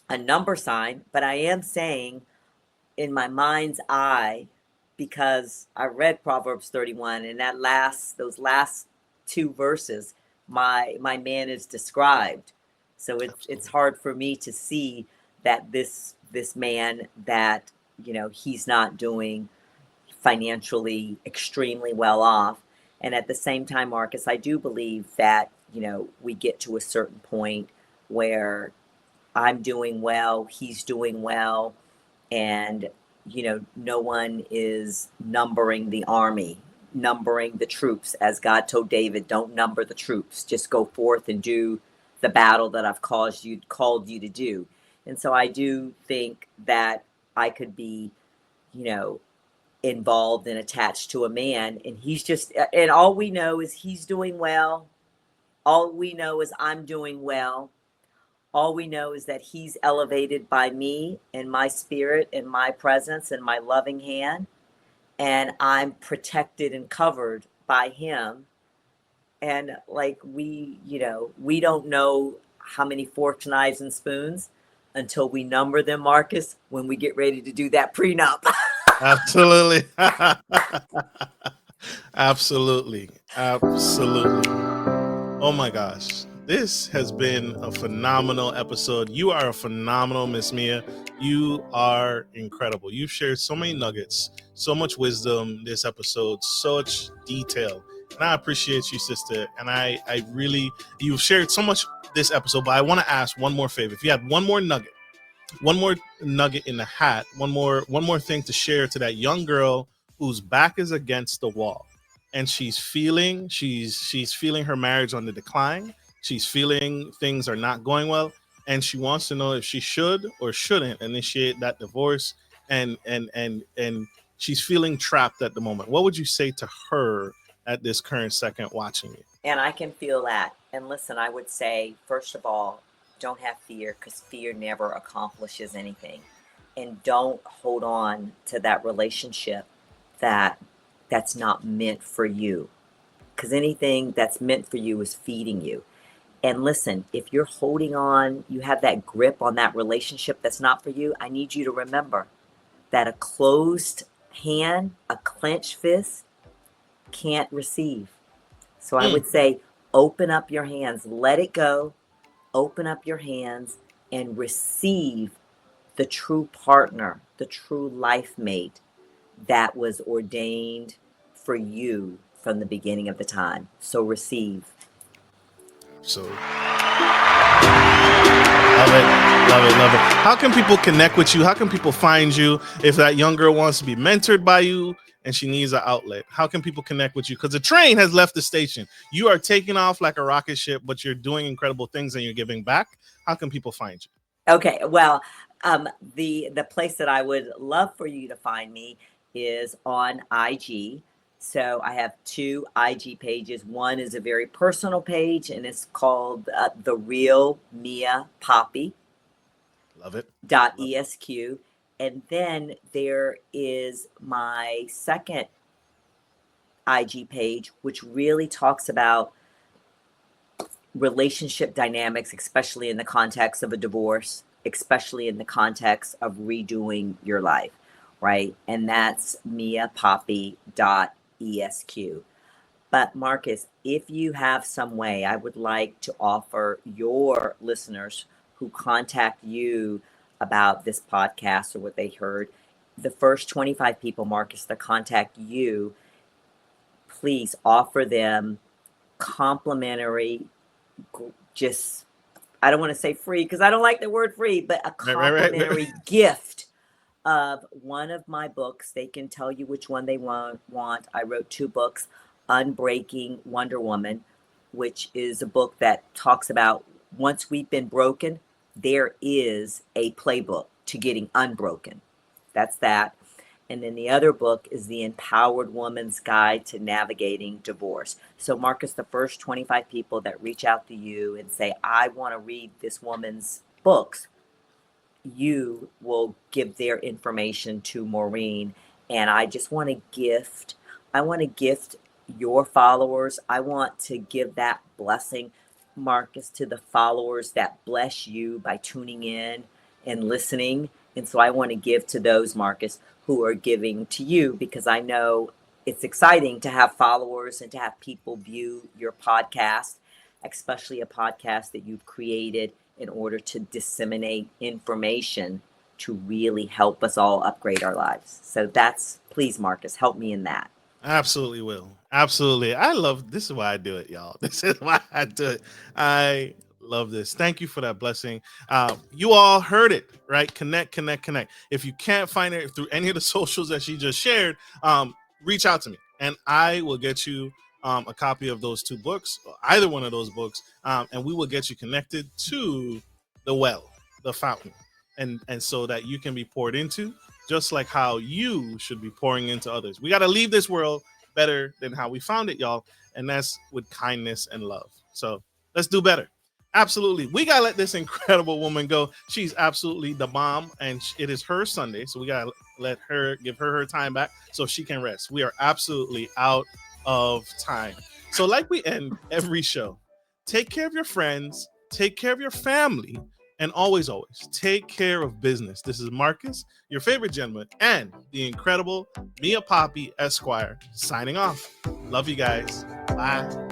a number sign, but I am saying in my mind's eye, because I read Proverbs 31, and those last two verses, my man is described. So it's Absolutely. hard for me to see that this man, that he's not doing financially extremely well off. And at the same time, Marcus, I do believe that, we get to a certain point where I'm doing well, he's doing well, and, no one is numbering the army, numbering the troops. As God told David, don't number the troops, just go forth and do the battle that I've called you to do. And so I do think that I could be, you know, involved and attached to a man, and and all we know is he's doing well. All we know is I'm doing well. All we know is that he's elevated by me and my spirit and my presence and my loving hand, and I'm protected and covered by him. And like we don't know how many forks, knives, and spoons until we number them, Marcus, when we get ready to do that prenup. Absolutely. Absolutely. Absolutely. Oh my gosh. This has been a phenomenal episode. You are a phenomenal Miss Mia. You are incredible. You've shared so many nuggets, so much wisdom this episode, such detail. And I appreciate you, sister. And I really, you've shared so much this episode, but I want to ask one more favor. If you had one more nugget in the hat, one more thing to share to that young girl whose back is against the wall, and she's feeling her marriage on the decline, she's feeling things are not going well, and she wants to know if she should or shouldn't initiate that divorce, and she's feeling trapped at the moment. What would you say to her at this current second watching you? And I can feel that. And listen, I would say, first of all, don't have fear, because fear never accomplishes anything. And don't hold on to that relationship that's not meant for you, because anything that's meant for you is feeding you. And listen, if you're holding on, you have that grip on that relationship that's not for you, I need you to remember that a closed hand, a clenched fist, can't receive. So I would say, open up your hands, let it go, open up your hands, and receive the true partner, the true life mate that was ordained for you from the beginning of the time. So receive. So love it, love it, love it. How can people connect with you? How can people find you if that young girl wants to be mentored by you and she needs an outlet? How can people connect with you? Because the train has left the station. You are taking off like a rocket ship, but you're doing incredible things and you're giving back. How can people find you? Okay, well, the place that I would love for you to find me is on IG. So I have two IG pages. One is a very personal page, and it's called The Real Mia Poppe. Love it. .esq. And then there is my second IG page, which really talks about relationship dynamics, especially in the context of a divorce, especially in the context of redoing your life, right? And that's miapoppe.esq. But Marcus, if you have some way, I would like to offer your listeners who contact you about this podcast or what they heard, the first 25 people, Marcus, that contact you, please offer them complimentary, just, I don't want to say free because I don't like the word free, but a complimentary gift of one of my books. They can tell you which one they want. I wrote two books, Unbreaking Wonder Woman, which is a book that talks about once we've been broken, there is a playbook to getting unbroken. That's that. And then the other book is The Empowered Woman's Guide to Navigating Divorce. So Marcus, the first 25 people that reach out to you and say, I want to read this woman's books, you will give their information to Maureen. And I just want to gift your followers. I want to give that blessing, Marcus, to the followers that bless you by tuning in and listening. And so I want to give to those, Marcus, who are giving to you, because I know it's exciting to have followers and to have people view your podcast, especially a podcast that you've created in order to disseminate information to really help us all upgrade our lives. So please, Marcus, help me in that. Absolutely will. Absolutely. I love this is why I do it, y'all. This is why I do it. I love this. Thank you for that blessing. You all heard it, right? Connect, connect, connect. If you can't find it through any of the socials that she just shared, reach out to me and I will get you a copy of those two books, or either one of those books, and we will get you connected to the well, the fountain, and so that you can be poured into just like how you should be pouring into others. We got to leave this world better than how we found it, y'all. And that's with kindness and love. So let's do better. Absolutely. We got to let this incredible woman go. She's absolutely the bomb, and it is her Sunday. So we got to let her give her time back so she can rest. We are absolutely out of time. So, like we end every show, take care of your friends, take care of your family, and always, always take care of business. This is Marcus, your favorite gentleman, and the incredible Mai Poppe Esquire signing off. Love you guys. Bye.